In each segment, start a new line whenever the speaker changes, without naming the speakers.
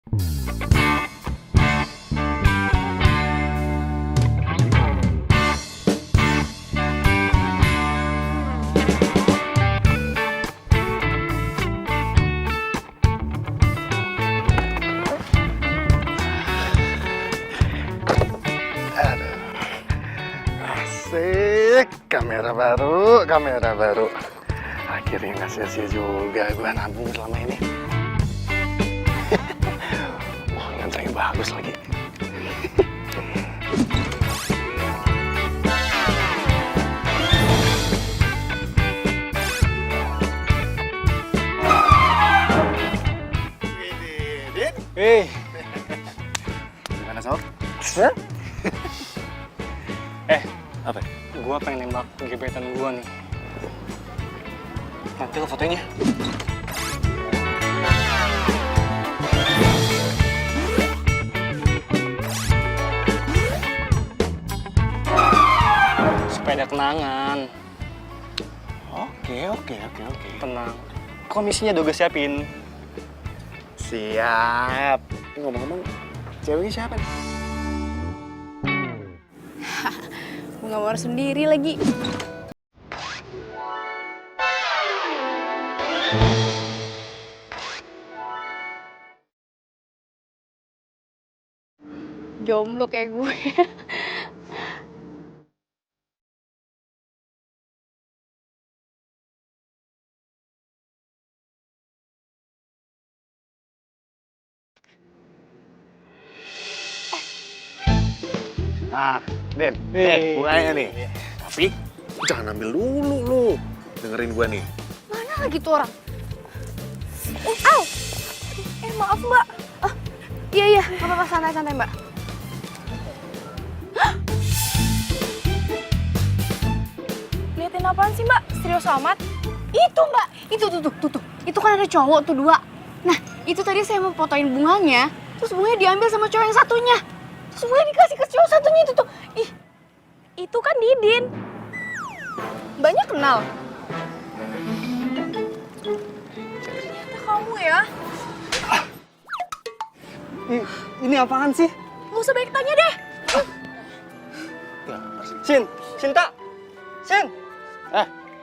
Asik, kamera baru. Akhirnya nggak sia-sia juga gue nabung selama ini. Wah, ngancangnya bagus lagi.
Hei,
Gimana, Sob?
apa? Gua pengen nembak gebetan gua nih. Nanti lo fotonya. Supaya ada kenangan.
Oke.
Tenang. Komisinya udah gue siapin.
Siap. Ngomong-ngomong, ceweknya siapa nih?
Bunga mawar sendiri lagi. Jomblo kayak gue.
Nah, Den, bunganya nih. Tapi jangan ambil dulu lu. Dengerin gua nih.
Mana lagi tuh orang? Au! Maaf mbak. Iya, nggak apa-apa, santai mbak. Hah? Liatin apaan sih mbak? Serius amat? Itu mbak, itu tuh. Itu kan ada cowok tuh 2. Nah, itu tadi saya mau fotoin bunganya, terus bunganya diambil sama cowok yang satunya. Terus bunganya dikasih ke cowok satunya itu tuh. Ih, itu kan Didin. Mbaknya kenal? Ternyata kamu ya.
Ini apaan sih?
Gak usah banyak tanya deh.
Cinta.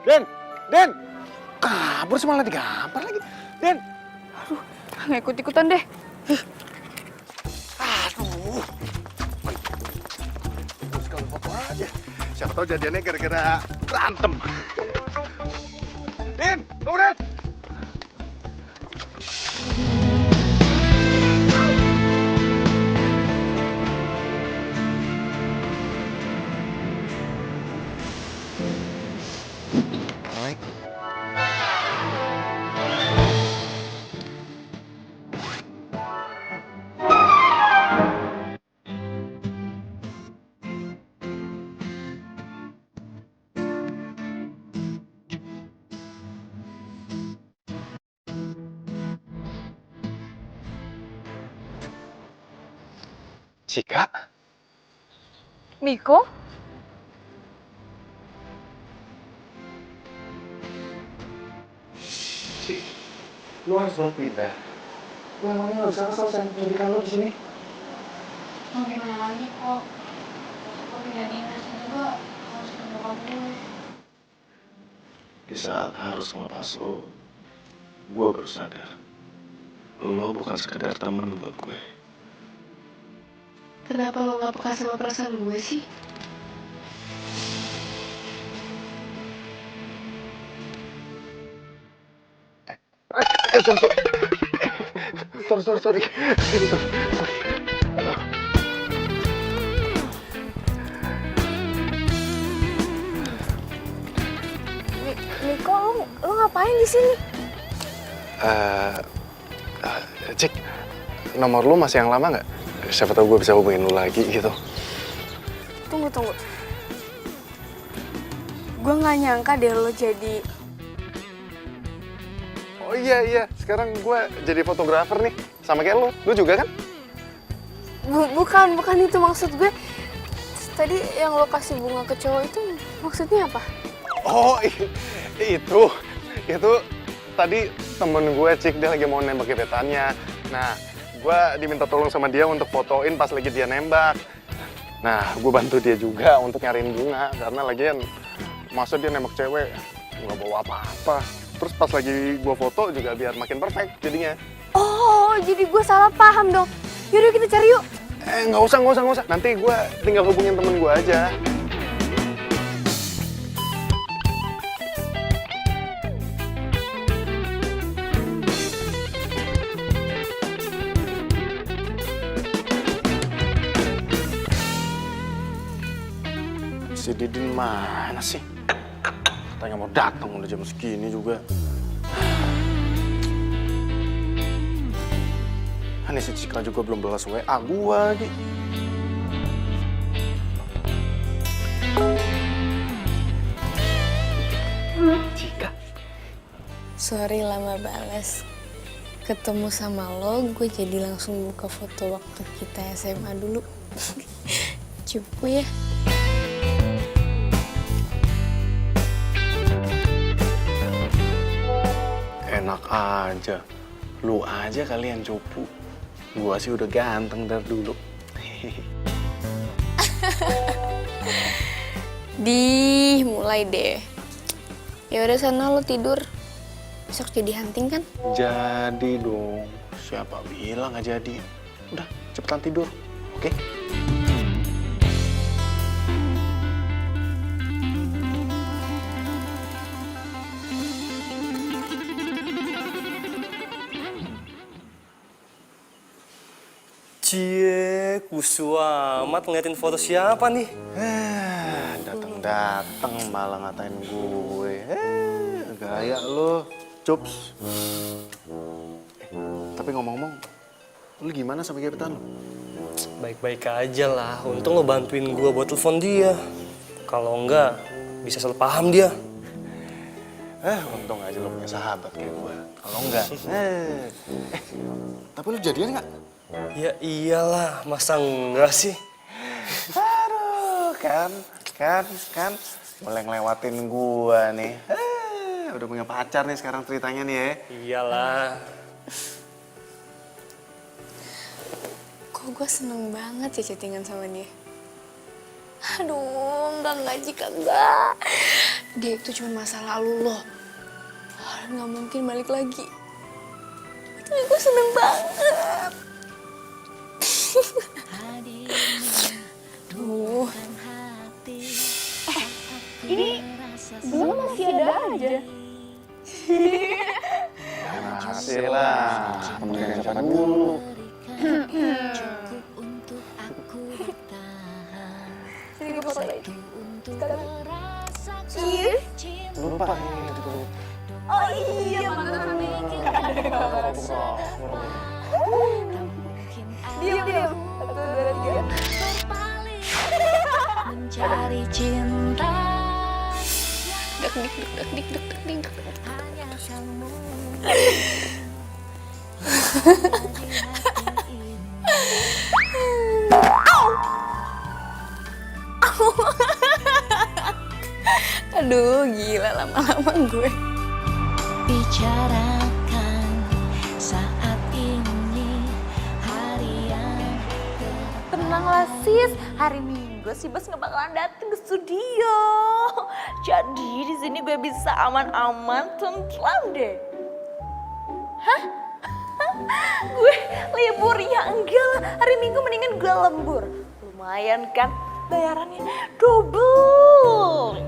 Den! Kabur sih malah digampar lagi. Den!
Nggak ikut-ikutan deh.
Aduh. Terus kalau foto aja. Siapa tahu jadiannya gara-gara berantem. Den! Tunggu, Den! Baik. Cika?
Miko?
Cik, lu harus pindah. Lu emangnya nggak bisa selesai pendidikan lu di sini?
Mau gimana lagi kok? Gue pindah dinas juga harus ke bokap gue.
Di saat harus melepas lo, gue baru sadar. Lo bukan sekedar temen buat gue.
Kenapa lo gak peka sama perasaan gue sih?
Sorry.
Miko, lo ngapain di sini?
Cik, nomor lu masih yang lama nggak? Siapa tahu gue bisa hubungin lu lagi gitu.
Tunggu. Gue gak nyangka deh lo jadi...
Oh iya, sekarang gue jadi fotografer nih. Sama kayak lu. Lu juga kan?
Bukan itu maksud gue. Tadi yang lo kasih bunga ke cowok itu maksudnya apa?
Oh, itu tadi temen gue, Cik, dia lagi mau nembak gebetannya. Nah, gue diminta tolong sama dia untuk fotoin pas lagi dia nembak. Nah, gue bantu dia juga untuk nyariin bunga, karena lagian masa dia nembak cewek, nggak bawa apa-apa. Terus pas lagi gue foto juga biar makin perfect jadinya.
Oh, jadi gue salah paham dong. Yaudah kita cari yuk.
Nggak usah. Nanti gue tinggal hubungin temen gue aja. Si Didin mana sih? Katanya mau datang udah jam segini juga. Ini si Cika juga belum balas WA gua lagi. Cika?
Sorry lama balas. Ketemu sama lo, gue jadi langsung buka foto waktu kita SMA dulu. Cupu ya.
Enak aja. Lu aja kalian cupu. Gua sih udah ganteng dari dulu.
Mulai deh. Ya udah sana lo tidur. Besok jadi hunting kan?
Jadi dong. Siapa bilang nggak jadi? Udah, cepetan tidur. Oke?
Cie, kusu amat ngeliatin foto siapa nih?
Dateng malah ngatain gue. Gaya lo, Cups. Tapi ngomong-ngomong, lu gimana sama gebetan lo?
Baik-baik aja lah, untung lo bantuin gue buat telepon dia. Kalau enggak, bisa salah paham dia.
Untung aja lo punya sahabat kayak gue. Kalau enggak, tapi lu jadian nggak?
Ya iyalah, masa enggak sih?
Aduh, kan, mulai ngelewatin gua nih. Udah punya pacar nih sekarang ceritanya nih ya.
Iyalah.
Kok gue seneng banget ya chattingan sama dia. Aduh, enggak Jika enggak. Dia itu cuma masa lalu loh. Nggak mungkin balik lagi. Tapi gue seneng banget. Duh.
Ini belum masih ada aja.
Masih lah, temen siapa dulu.
Sini gue foto lagi. Sekarang. Cheers.
Lupa.
Oh iya, mantan. Diam. 1, 2, 3.
Mencari cinta
Dik.
hanya kamu.
Aduh, gila lama-lama gue.
Bicarakan saat ini hari yang
Tenanglah sis, hari Minggu si Bos nggak bakalan dateng ke studio. Jadi di sini gue bisa aman-aman tentram deh. Hah? Gue libur ya enggak lah, hari Minggu mendingan gue lembur. Lumayan kan, bayarannya double.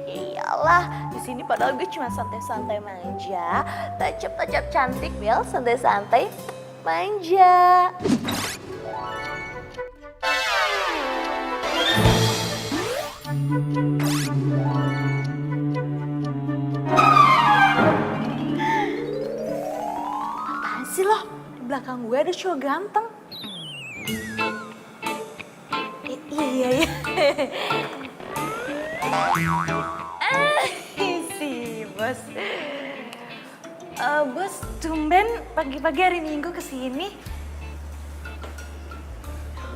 Iyalah, di sini padahal gue cuma santai-santai manja, tacap-tacap cantik Bel, santai-santai manja. Apaan sih lo? Di belakang gue ada cowok ganteng. Iya ya. Si Bos. Bos, tumben pagi-pagi hari Minggu kesini.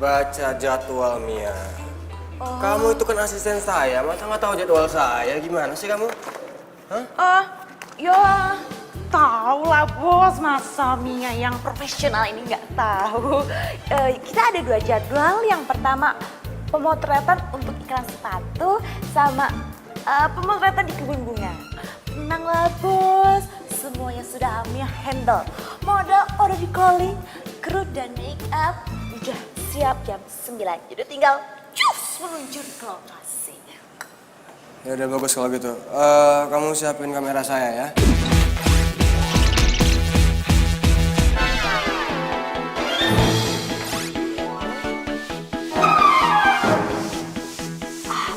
Baca jadwal Mia. Kamu itu kan asisten saya, masa nggak tahu jadwal saya? Gimana sih kamu? Hah?
Ya Tahu lah bos, masa Mia yang profesional ini nggak tahu. Kita ada 2 jadwal. Yang pertama pemotretan untuk iklan sepatu sama pemotretan di kebun bunga. Tenang lah bos, semuanya sudah Mia handle. Model udah di calling, kru dan make up udah siap jam 9. Jadi tinggal cus meluncur ke lokasi.
Ya udah bagus kalau gitu. Kamu siapin kamera saya ya.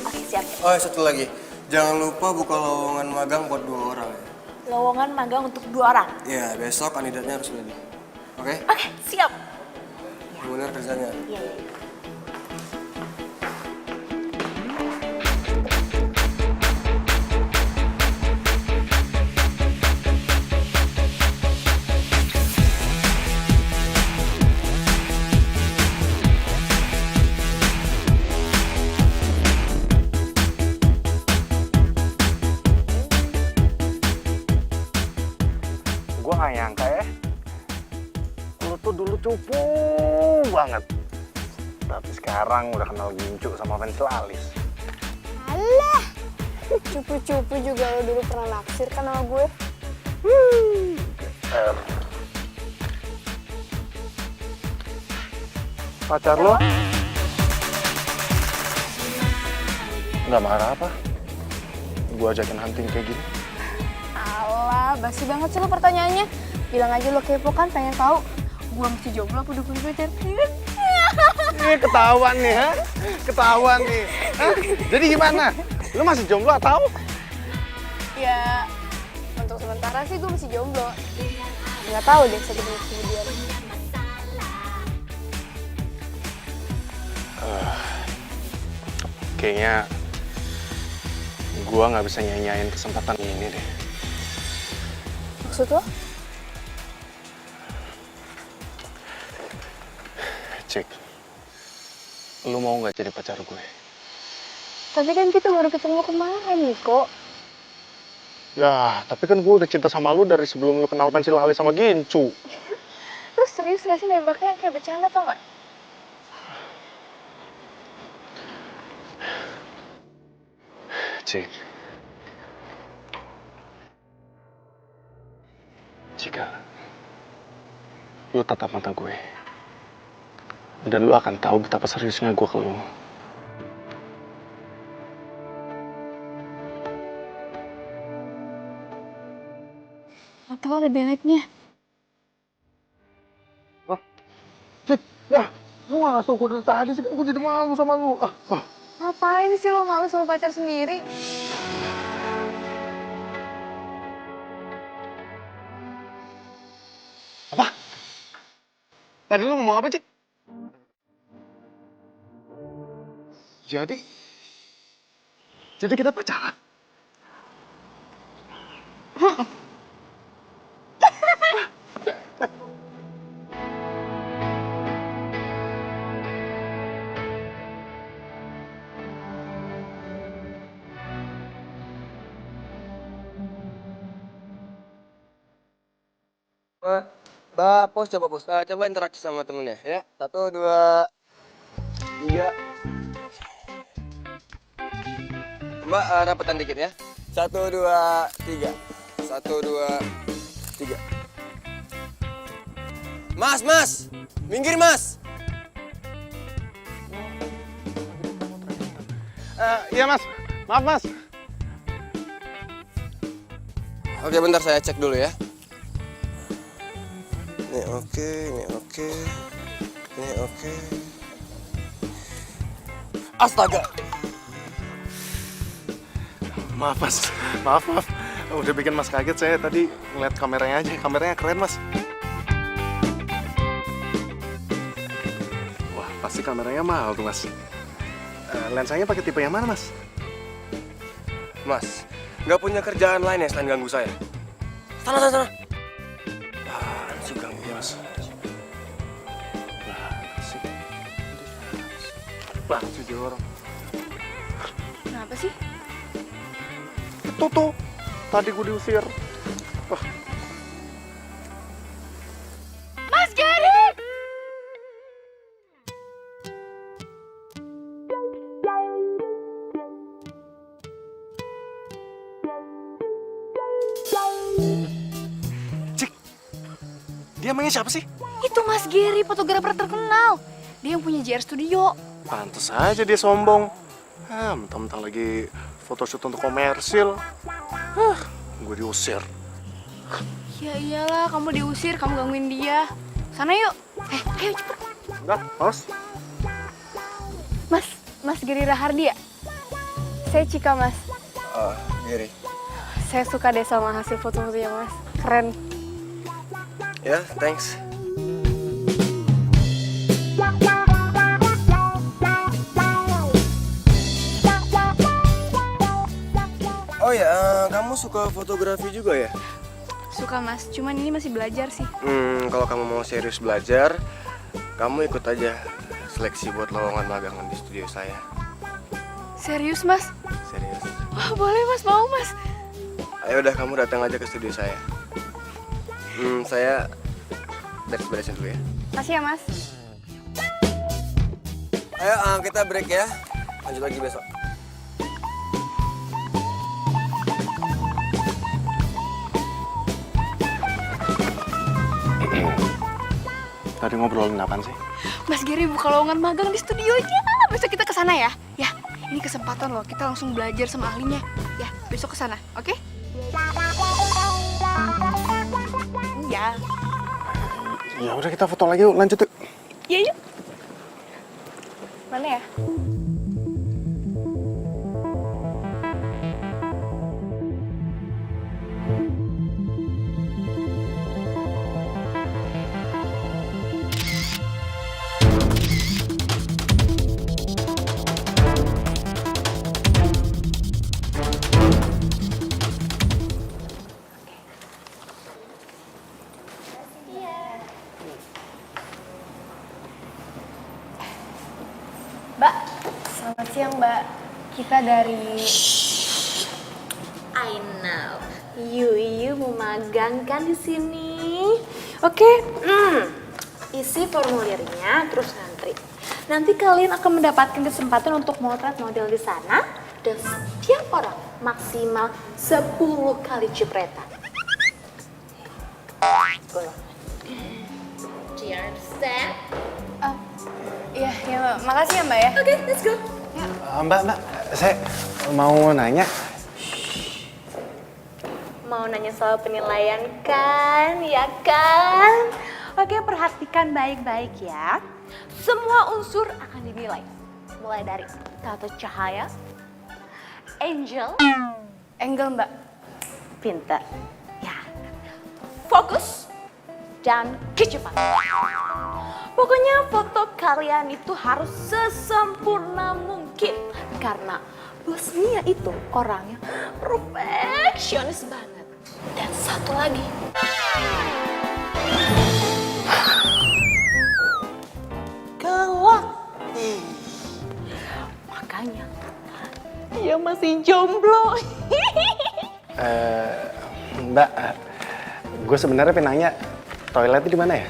Oke siap.
Oh, satu lagi. Jangan lupa buka lowongan magang buat 2 orang ya.
Lowongan magang untuk 2 orang.
Iya, besok kandidatnya harus ready. Oke?
Oke, siap.
Bener kerjanya.
Iya, iya.
Gue gak nyangka ya, lu tuh dulu cupu banget. Tapi sekarang udah kenal gincu sama fans Lalis.
Alah, cupu-cupu juga lo dulu pernah naksir kan sama gue.
Pacar lo? Nggak marah apa? Gue ajakin hunting kayak gini.
Alah, basi banget sih lo pertanyaannya. Bilang aja lo kepo kan, pengen tahu gue mesti jomblo apa udah punya pacar.
Ini ketahuan nih, ha? Ketahuan nih. Hah? Jadi gimana? Lu masih jomblo atau?
Ya, untuk sementara sih gue masih jomblo. Nggak tahu deh 1 menit kemudian.
Kayaknya gue nggak bisa nyanyain kesempatan ini deh.
Maksud lo?
Cik, lu mau nggak jadi pacar gue?
Tapi kan kita baru ketemu kemarin, Niko.
Ya, tapi kan gue udah cinta sama lu dari sebelum lu kenal pensil alis sama Gincu.
Terus serius gak sih nembaknya kayak bercanda tau gak?
Cik, jika lu tatap mata gue, dan lu akan tahu betapa seriusnya gue ke lu.
Atau ada delete-nya?
Cik, ya, lu gak ngasih gue dari tadi sih, gue jadi malu sama lu.
Ngapain sih lo malu sama pacar sendiri?
Apa? Tadi lu ngomong apa, Cik? Jadi kita pacaran?
Mbak, pos coba pos. Coba interaksi sama temennya ya. 1, 2, 3. Mbak, rapetan dikit ya. 1, 2, 3. 1, 2, 3. Mas! Minggir, Mas!
Iya, Mas. Maaf, Mas.
Oke, bentar saya cek dulu ya. Ini oke, ini oke. Ini oke. Astaga!
Maaf, Mas. Maaf. Udah bikin Mas kaget. Saya tadi ngeliat kameranya aja. Kameranya keren, Mas. Wah, pasti kameranya mahal tuh, Mas. Lensanya pakai tipe yang mana, Mas?
Mas, nggak punya kerjaan lain ya selain ganggu saya? Sana. Apaan sih ganggu, Mas?
Banget sih dia orang.
Kenapa sih?
Itu tuh. Tadi gue diusir. Wah, emangnya siapa sih?
Itu Mas Gary, fotografer terkenal. Dia yang punya JR Studio.
Pantes aja dia sombong. Mentang-mentang lagi photoshoot untuk komersil. Gue diusir.
Ya iyalah, kamu diusir, kamu gangguin dia. Sana yuk. Ayo cepet.
Enggak, Mas.
Mas Gary Rahardi ya? Saya Cika, Mas.
Gary.
Saya suka deh sama hasil foto-fotonya, Mas. Keren.
Ya, thanks. Oh ya, kamu suka fotografi juga ya?
Suka, Mas. Cuman ini masih belajar sih.
Kalau kamu mau serius belajar, kamu ikut aja seleksi buat lowongan magangan di studio saya.
Serius, Mas?
Serius.
Wah, boleh, Mas. Mau, Mas.
Ayo udah, kamu datang aja ke studio saya. Saya beres-beresin dulu ya.
Makasih ya, Mas.
Ayo, kita break ya. Lanjut lagi besok.
Tadi ngobrolin apaan sih?
Mas Gary buka lowongan magang di studionya. Besok kita ke sana ya. Ya, ini kesempatan loh. Kita langsung belajar sama ahlinya. Ya, besok ke sana, oke? Ya.
Ya udah kita foto lagi yuk, lanjut yuk.
Ya, yuk. Mana ya? Mbak, selamat siang Mbak. Kita dari...
I know. You mau magang kan di sini? Oke. Isi formulirnya terus ngantri. Nanti kalian akan mendapatkan kesempatan untuk motret model di sana dan setiap orang maksimal 10 kali cipratan. Do you understand?
Iya, Mbak. Makasih ya Mbak ya.
Oke, let's go.
Mbak, saya mau nanya.
Mau nanya soal penilaian kan, ya kan? Oke, perhatikan baik-baik ya. Semua unsur akan dinilai. Mulai dari tata cahaya, angel,
Mbak.
pinter, ya, fokus, dan kecepatan. Pokoknya foto kalian itu harus sesempurna mungkin. Karena Bos Mia itu orangnya perfeksionis banget. Dan satu lagi. Galak. Makanya dia masih jomblo.
Mbak, gue sebenarnya pengen nanya, toiletnya di mana ya?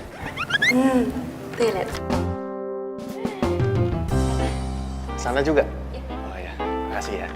Toilet.
Sana juga? Oh ya, makasih ya.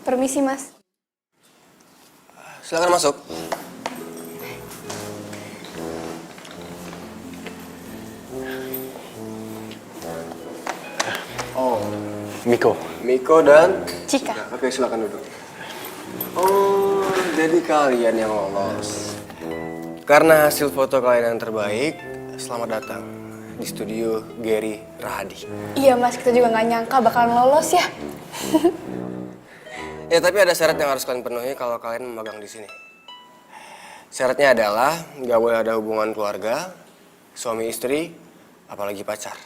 Permisi, Mas.
Silakan masuk. Oh, Miko dan
Cika.
Oke, silakan duduk. Oh, jadi kalian yang lolos. Karena hasil foto kalian yang terbaik, selamat datang di studio Gary Rahadi.
Iya, Mas. Kita juga nggak nyangka bakalan lolos ya.
Ya, tapi ada syarat yang harus kalian penuhi kalau kalian magang di sini. Syaratnya adalah nggak boleh ada hubungan keluarga, suami istri, apalagi pacar.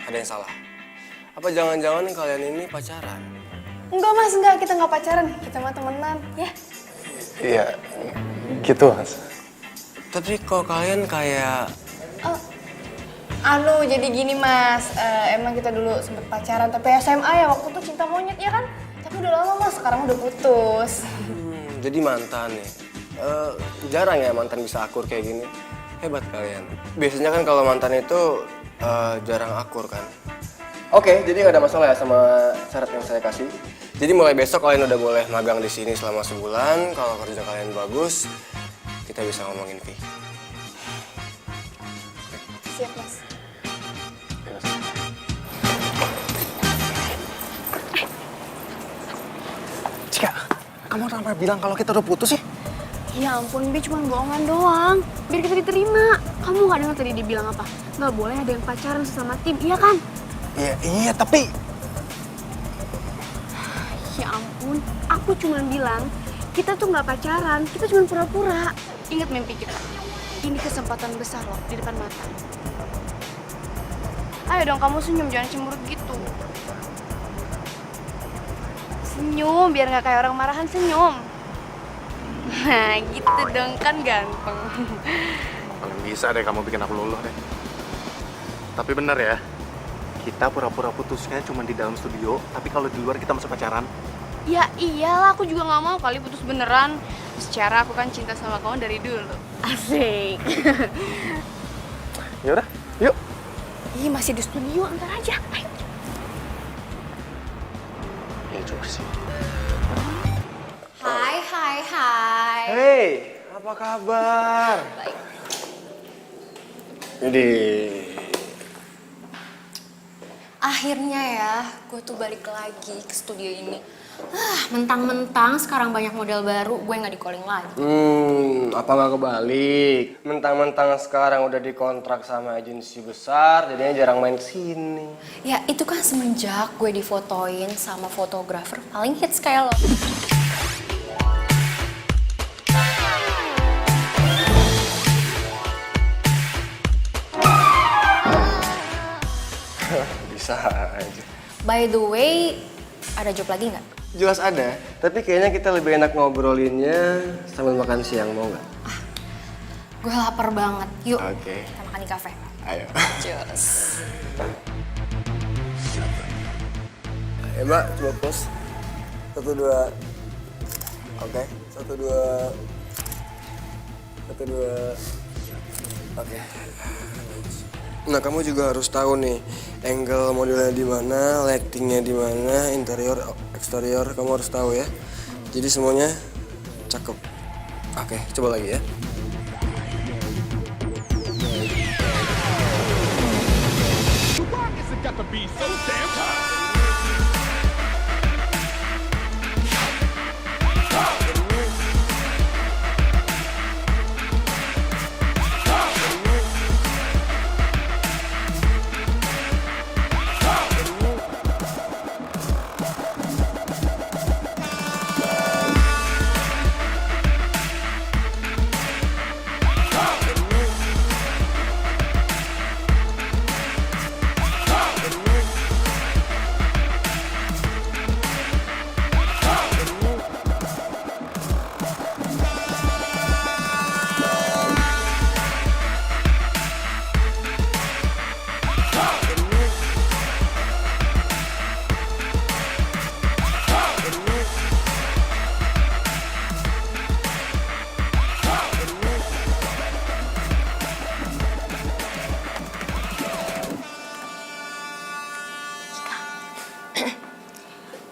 Ada yang salah? Apa jangan-jangan kalian ini pacaran?
Enggak mas, enggak, kita nggak pacaran, kita mah temenan, ya.
Iya, gitu Mas.
Tapi kok kalian kayak...
Jadi gini mas, emang kita dulu sempet pacaran, tapi SMA ya, waktu itu cinta monyet ya kan? Tapi udah lama mas, sekarang udah putus.
Jadi mantan nih. Jarang ya mantan bisa akur kayak gini. Hebat kalian. Biasanya kan kalau mantan itu jarang akur kan. Oke, jadi nggak ada masalah ya sama syarat yang saya kasih. Jadi mulai besok kalian udah boleh magang di sini selama sebulan. Kalau kerja kalian bagus, kita bisa ngomongin fee.
Siap mas.
Cika, kamu kenapa bilang kalau kita udah putus sih?
Ya ampun, Bi, cuma bohongan doang. Biar kita diterima. Kamu nggak dengar tadi dia bilang apa? Nggak boleh ada yang pacaran sesama tim, iya kan?
Iya, tapi...
Ya ampun, aku cuma bilang kita tuh nggak pacaran, kita cuma pura-pura. Ingat mimpi kita. Ini kesempatan besar loh di depan mata. Ayo dong kamu senyum, jangan cemberut gitu. Senyum, biar nggak kayak orang marahan, senyum. Nah gitu dong, kan ganteng.
Paling bisa deh kamu bikin aku luluh deh. Tapi bener ya, kita pura-pura putusnya cuma di dalam studio, tapi kalau di luar kita masih pacaran.
Ya iyalah, aku juga nggak mau kali putus beneran. Secara aku kan cinta sama kamu dari dulu. Asik.
Ya udah, yuk.
Ih, masih di studio, antar aja. Ayo.
Ya juga sih.
Hai.
Hey, apa kabar?
Baik.
Jadi,
Akhirnya ya, gue tuh balik lagi ke studio ini. Mentang-mentang sekarang banyak model baru, gue nggak di-calling lagi.
apa nggak kebalik? Mentang-mentang sekarang udah dikontrak sama agensi besar, jadinya jarang main kesini.
Ya itu kan semenjak gue difotoin sama fotografer paling hits kayak lo.
Bisa aja.
By the way, ada job lagi nggak?
Jelas ada, tapi kayaknya kita lebih enak ngobrolinnya sambil makan siang, mau nggak?
Gue lapar banget. Yuk,
Oke.
kita makan di kafe.
Ayo.
Cheers.
Ayo mbak, coba pose. 1, 2. Oke, 1, 2. 1, 2. Oke. Nah, kamu juga harus tahu nih, angle modelnya di mana, lightingnya di mana, interior, eksterior, kamu harus tahu ya. Jadi semuanya cakep. Oke, coba lagi ya.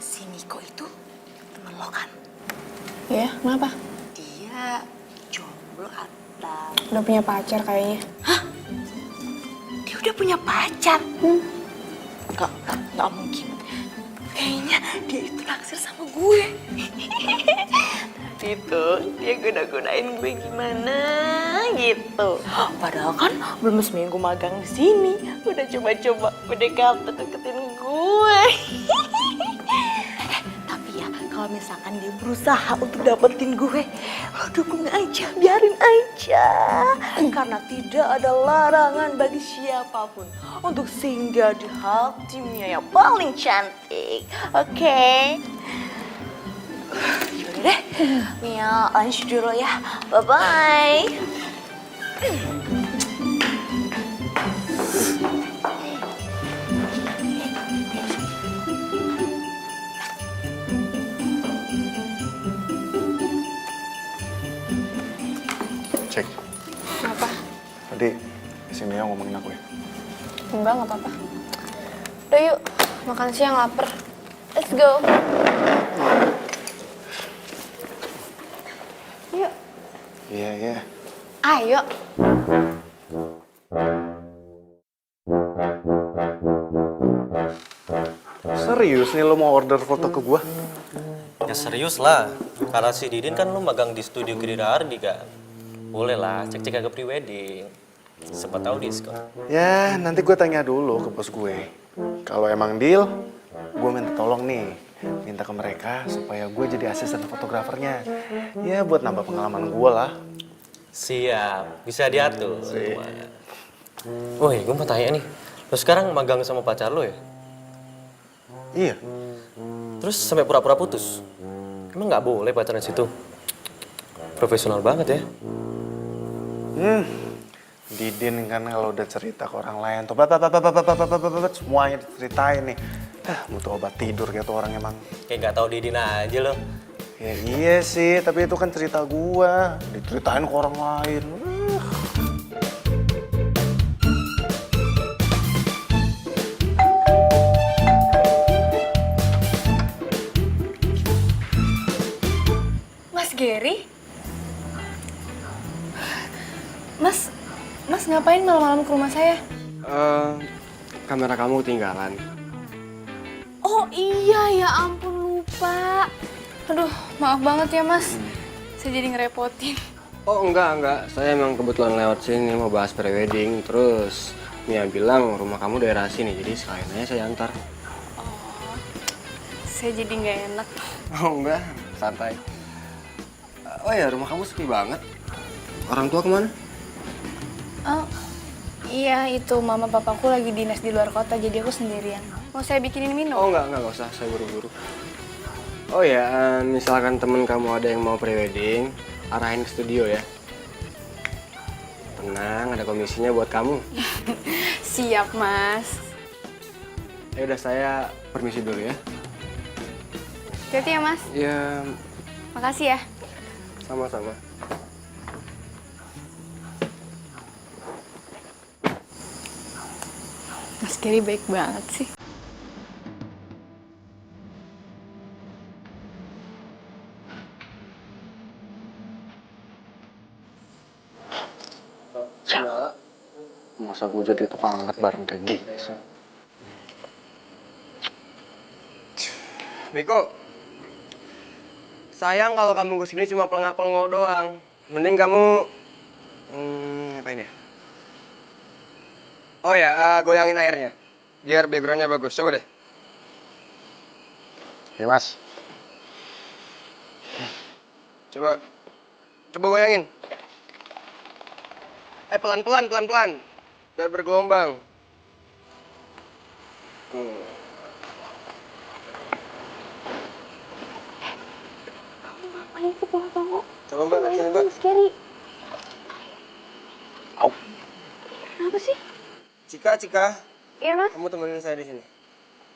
Si Niko itu temen lo kan?
Ya, kenapa?
Dia jomblo atau...
Udah punya pacar kayaknya.
Dia udah punya pacar? Nggak mungkin. Kayaknya dia itu naksir sama gue. Tapi itu dia goda-godain gue gimana gitu. Padahal kan belum seminggu magang di sini, udah coba-coba PDKT deketin gue. gue. Tapi ya kalau misalkan dia berusaha untuk dapetin gue, lo dukung aja, biarin aja. Karena tidak ada larangan bagi siapapun untuk singgah di hatinya yang paling cantik. Oke? Yaudah deh, Mia lanjut dulu ya. Bye-bye.
Cek,
Apa?
tadi si Mia ngomongin aku ya.
Enggak, nggak apa-apa. Udah yuk, makan siang lapar. Let's go. Yuk.
Iya, iya.
Ayo.
Serius nih lo mau order foto ke gua?
Ya serius lah, karena si Didin kan lu magang di studio Gerida Ardi kan. Boleh lah, cek-cek agak pre-wedding. Siapa tahu diskon.
Ya, nanti gue tanya dulu ke bos gue. Kalau emang deal, gue minta tolong nih. Minta ke mereka supaya gue jadi asisten fotografernya. Ya, buat nambah pengalaman gue lah.
Siap, bisa diatur. Woi, gue mau tanya nih. Lo sekarang magang sama pacar lo ya?
Iya.
Terus sampai pura-pura putus? Emang nggak boleh pacaran situ? Profesional banget ya.
Didin kan kalau udah cerita ke orang lain tuh, semuanya diceritain nih. Butuh obat tidur gitu orang emang.
Kayak nggak tahu Didin aja lo.
Ya iya sih, tapi itu kan cerita gua. Diceritain ke orang lain.
Mas Gary? Mas ngapain malam-malam ke rumah saya?
Kamera kamu ketinggalan.
Oh iya, ya ampun lupa. Aduh, maaf banget ya mas. Saya jadi ngerepotin.
Oh enggak. Saya emang kebetulan lewat sini mau bahas prewedding. Terus Mia bilang rumah kamu daerah sini, jadi sekalian aja saya antar.
Saya jadi nggak enak.
Oh enggak, santai. Oh ya, rumah kamu sepi banget. Orang tua kemana?
Oh, iya itu mama papaku lagi dinas di luar kota, jadi aku sendirian. Mau saya bikinin minum?
Oh enggak usah, saya buru-buru. Oh ya, misalkan temen kamu ada yang mau prewedding, arahin ke studio ya. Tenang, ada komisinya buat kamu.
Siap mas.
Ya udah, saya permisi dulu ya.
Hati-hati ya mas.
Ya,
Makasih ya.
sama-sama.
Mas Gary baik banget sih.
Masa gue jadi tukang angkat bareng kayak gini sih?
Miko, sayang kalau kamu kesini cuma pelengak-pelengok doang. Mending kamu, ngapain ya? Oh ya, goyangin airnya, biar backgroundnya bagus. Coba deh.
Ya mas.
Coba goyangin. Pelan-pelan, biar bergelombang.
Ngapain sih pulang kamu?
Coba mbak, sini mbak.
Scary. Kenapa sih?
Cika,
Iya mas.
kamu temenin saya di sini.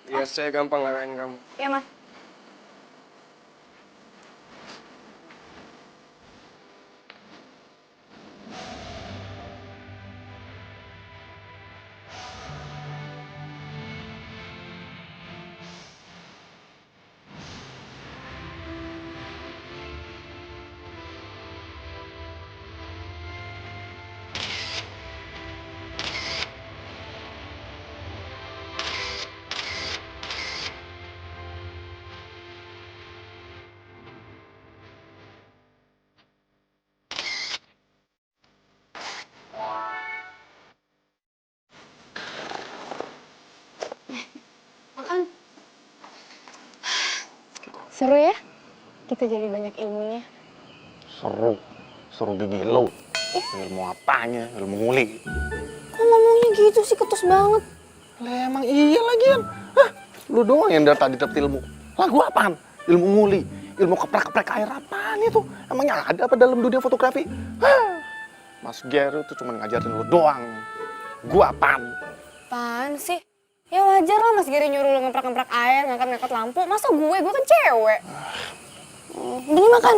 Biar saya gampang ngarahin kamu.
Iya mas.
Seru ya? Kita jadi banyak ilmunya.
Seru gigi lo. Ilmu apanya? Ilmu nguli.
Kok ngomongnya gitu sih, ketus banget.
Lah emang iya lagian. Hah, lu doang yang dari tadi dapet ilmu. Lah gua apaan? Ilmu nguli, ilmu keprek-keprek air apaan itu? Emangnya ada apa dalam dunia fotografi? Hah, Mas Gary tuh cuma ngajarin lu doang. Gua apaan?
Apaan sih? Ya wajar lah Mas Gary nyuruh lo ngeprak-ngeprak air, ngangkat-ngangkat lampu. Masa gue kan cewek. Gini makan.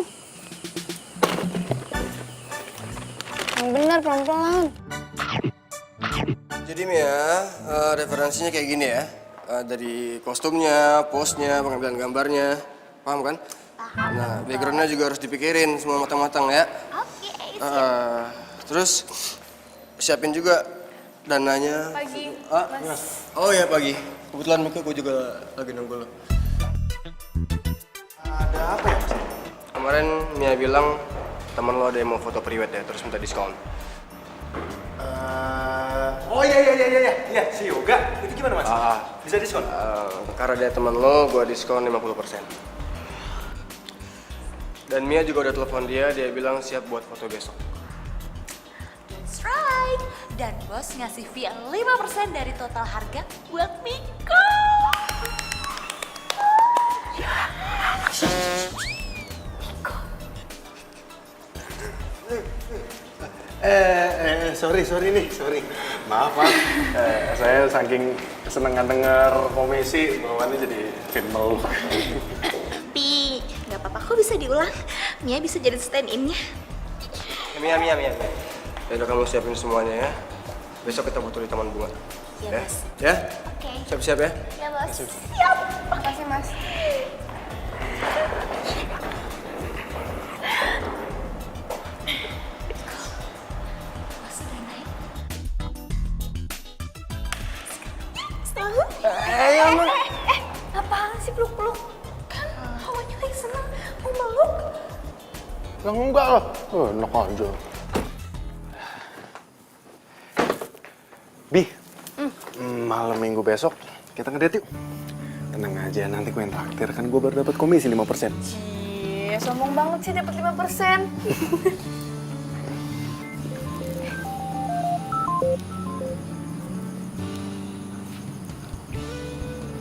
Yang benar pelan-pelan.
Jadi Mia, referensinya kayak gini ya. Dari kostumnya, pose-nya, pengambilan gambarnya. Paham kan? Nah, background-nya juga harus dipikirin semua matang-matang ya.
Oke.
Terus siapin juga dananya.
Pagi,
Mas. Oh ya pagi. Kebetulan Mika gue juga lagi nunggu lo. Ada apa ya Mas? Kemarin Mia bilang teman lo ada yang mau foto priwet ya, terus minta diskon.
Oh iya, si Yoga. Itu gimana Mas? Bisa diskon?
Karena dia teman lo, gue diskon 50%. Dan Mia juga udah telepon dia bilang siap buat foto besok.
That's right. Dan bos ngasih fee 5% dari total harga buat Miko.
Sorry. Maaf, Mas. Saya saking kesenangan denger komisi, bawaannya jadi film.
Tapi nggak apa-apa kok bisa diulang. Mia bisa jadi stand-in-nya.
Mia. Ya udah kamu siapin semuanya ya. Besok kita butuh di Taman Bunga.
Iya,
Ya?
Mas.
Ya?
Oke.
Siap-siap ya?
Ya, Bos.
Makasih Mas.
Apaan sih peluk-peluk? Kan hawanya lagi seneng, mau meluk.
Yang enggak lah. Enak aja. Bi, malam minggu besok kita ngedate yuk. Tenang aja, nanti gue yang traktir. Kan gue baru dapat komisi 5%.
Cie, sombong banget sih dapat 5%.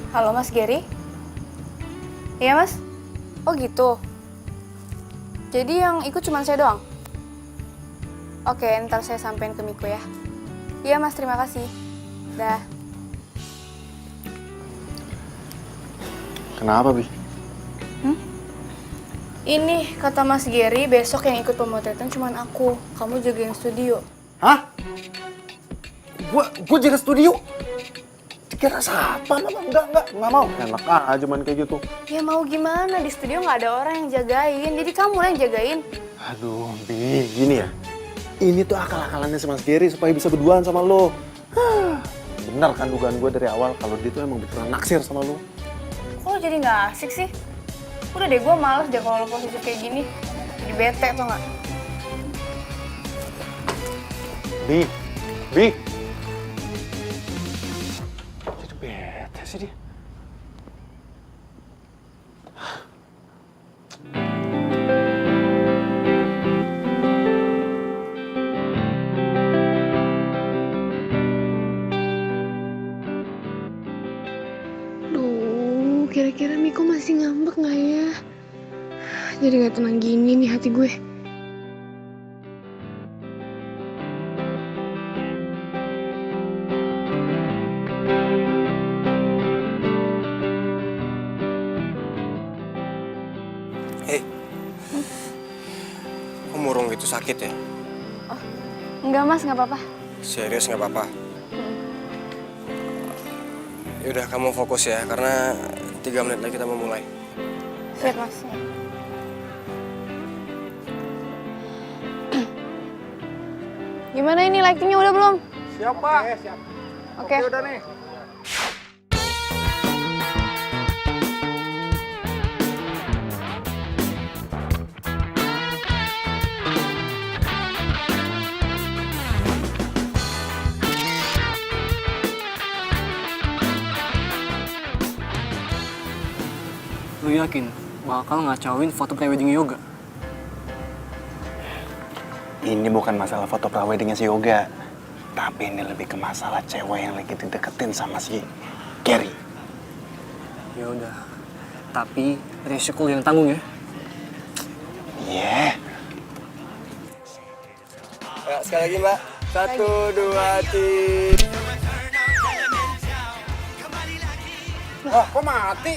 Halo Mas Gary? Iya Mas? Oh gitu. Jadi yang ikut cuma saya doang? Oke, ntar saya sampein ke Miko ya. Iya Mas, terima kasih. Dah.
Kenapa, Bi?
Ini kata Mas Gary, besok yang ikut pemotretan cuma aku. Kamu jagain studio.
Hah? Gue jaga studio? Kira siapa? Enggak mau. Enak aja main kayak gitu.
Ya mau gimana, di studio nggak ada orang yang jagain. Jadi kamu lah yang jagain.
Aduh, Bi, gini ya. Ini tuh akal-akalannya si Mas Gary supaya bisa berduaan sama lo. Bener kan dugaan gue dari awal kalau dia tuh emang beneran naksir sama lo.
Kok lo jadi nggak asik sih? Udah deh, gue males deh kalau lo posisi kayak gini. Jadi bete tau nggak?
Bi. Jadi bete sih dia.
Duh, kira-kira Miko masih ngambek nggak ya? Jadi nggak tenang gini nih hati gue.
Hei, kok murung gitu sakit ya?
Enggak Mas, nggak apa-apa.
Serius nggak apa-apa? Yaudah kamu fokus ya, karena 3 menit lagi kita mau mulai.
Siap Mas. Gimana ini lightingnya udah belum?
Siap, Pak. Siap.
Oke.
Udah nih.
Lu yakin
bakal ngacauin foto prewedding Yoga.
Ini bukan masalah foto praweddingnya si Yoga, tapi ini lebih ke masalah cewek yang lagi dideketin sama si Gary.
Ya udah, tapi resiko yang tanggung ya.
Iya.
Ya, sekali lagi Mbak. 1, 2, 3.
Wah, kok mati?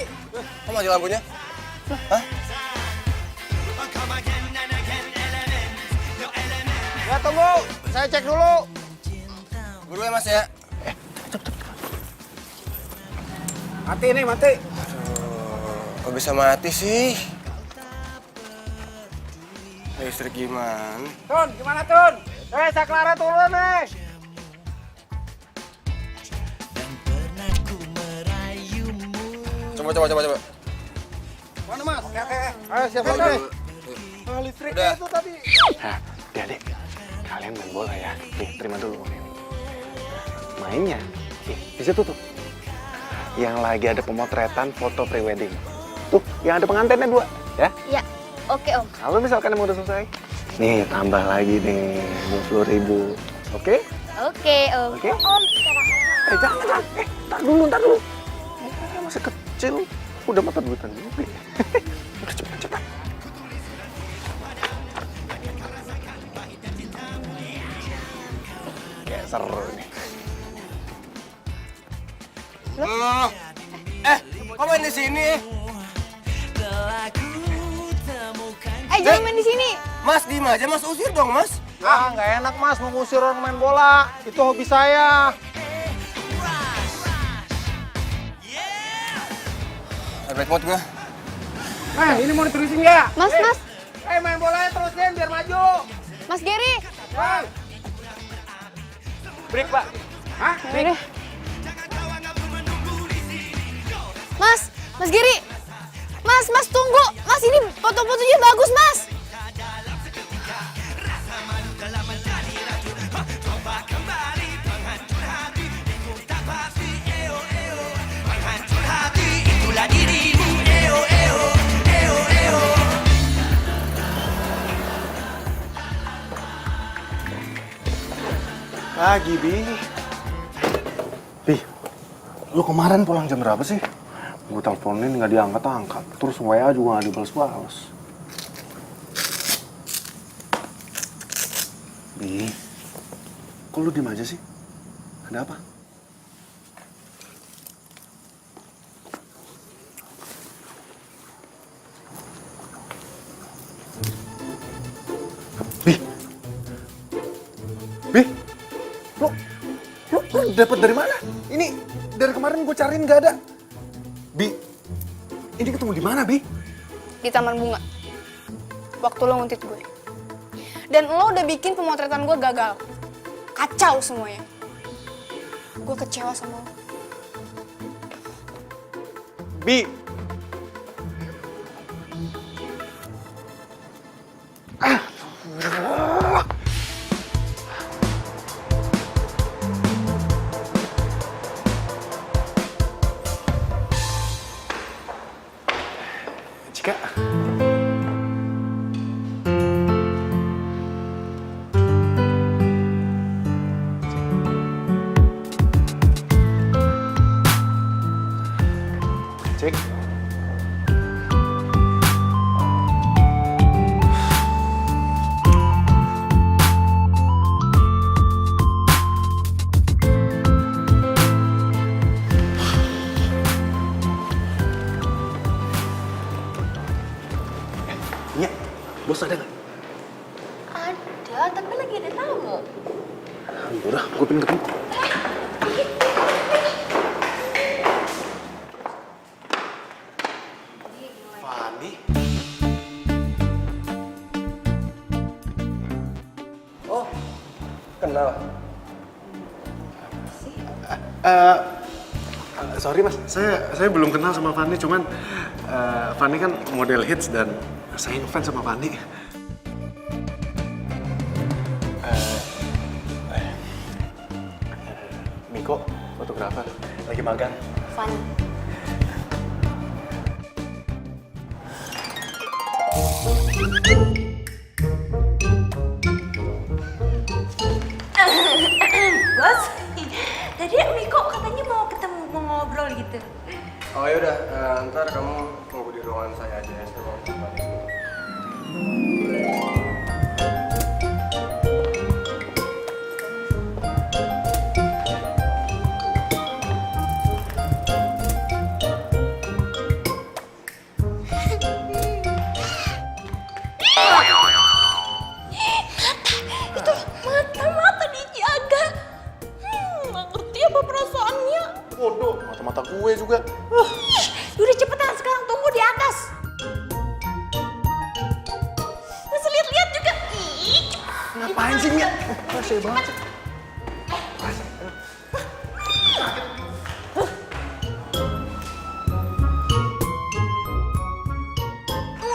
Kok mati lampunya? Hah?
Ya tunggu, saya cek dulu.
Buru ya Mas ya.
Mati nih, mati.
Kok bisa mati sih? Listrik gimana?
Tun, gimana Tun? Saya Clara turun nih.
Coba.
Mana Mas? Ayo siap nih. Listriknya itu tadi. Nah, adik, kalian main bola ya. Nih, terima dulu ini. Mainnya, di situ tuh. Yang lagi ada pemotretan foto prewedding. Tuh, yang ada pengantinnya 2, ya?
Ya, oke Om.
Kalau misalkan emang udah selesai, nih tambah lagi nih 50.000. Oke?
Oke Om.
Oke?
Om,
Jangan. Ntar dulu. Masih kecil, udah mata duitan juga. Cepat. Kayak seru nih.
Kok main di sini?
jangan main di sini.
Mas, diem aja. Mas, usir dong, Mas.
Nggak enak Mas, mengusir orang main bola. Itu hobi saya.
Bad mood gue.
Ini mau diterusin ya?
Mas.
Main bolanya terusin biar maju.
Mas Gary.
Break, Pak. Hah?
Break. Mas Gary. Mas tunggu. Mas ini foto-fotonya bagus, Mas.
Pagi, Bi, lu kemarin pulang jam berapa sih? Gue teleponin nggak diangkat-angkat, terus WA juga nggak dibales-bales. Bi, kok lu diem aja sih? Ada apa? Bi, lu dapat dari mana? Ini dari kemarin gue cariin nggak ada. Bi, ini ketemu di mana, Bi?
Di taman bunga. Waktu lo nguntit gue. Dan lo udah bikin pemotretan gue gagal. Kacau semuanya. Gue kecewa sama lo.
Bi. Cika. Cik. Iya, bos ada nggak?
Ada, tapi lagi ada tamu.
Udah, gue pengen ketemu. Fani?
Oh, kenal.
Sorry mas, saya belum kenal sama Fani, cuman Fani kan model hits dan saya ngefans sama Fani. Miko, fotografer, lagi magang.
Fun.
Bos, tadi Miko katanya mau ketemu, mau ngobrol gitu.
Oh yaudah, ntar kamu tunggu di ruangan saya aja ya. Saya mau balik.
Mata dijaga. Nggak ngerti apa perasaannya.
Bodoh, mata-mata gue juga.
Udah cepetan sekarang tunggu di atas. Masih lihat-lihat juga. Ih,
Ngapain sih, Mia? Rasanya banget sih.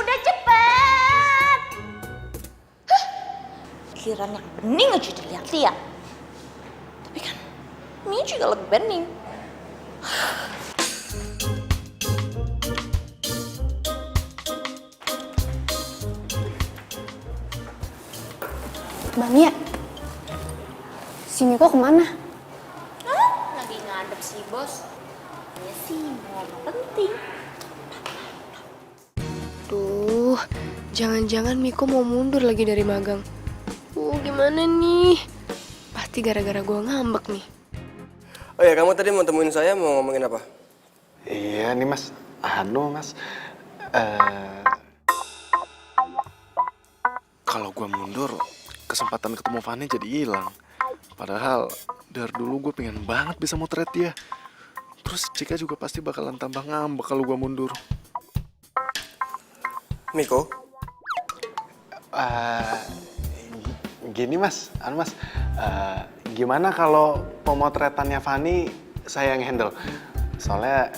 udah cepet. Kiraan yang bening aja dilihat-lihat. Tapi kan ini juga lagi bening.
Bang ya, si Miko kemana?
Lagi ngadep sih bos. Ya sih mau ngomong penting.
Duh, jangan-jangan Miko mau mundur lagi dari magang. Gimana nih? Pasti gara-gara gue ngambek nih.
Oh ya, kamu tadi mau temuin saya mau ngomongin apa?
Iya nih mas, anu mas, kalau gue mundur, kesempatan ketemu Fanny jadi hilang. Padahal dari dulu gue pengen banget bisa motret dia. Terus Cika juga pasti bakalan tambah ngambek kalau gue mundur.
Miko?
Gini mas, gimana kalau pemotretannya Fanny saya yang handle? Soalnya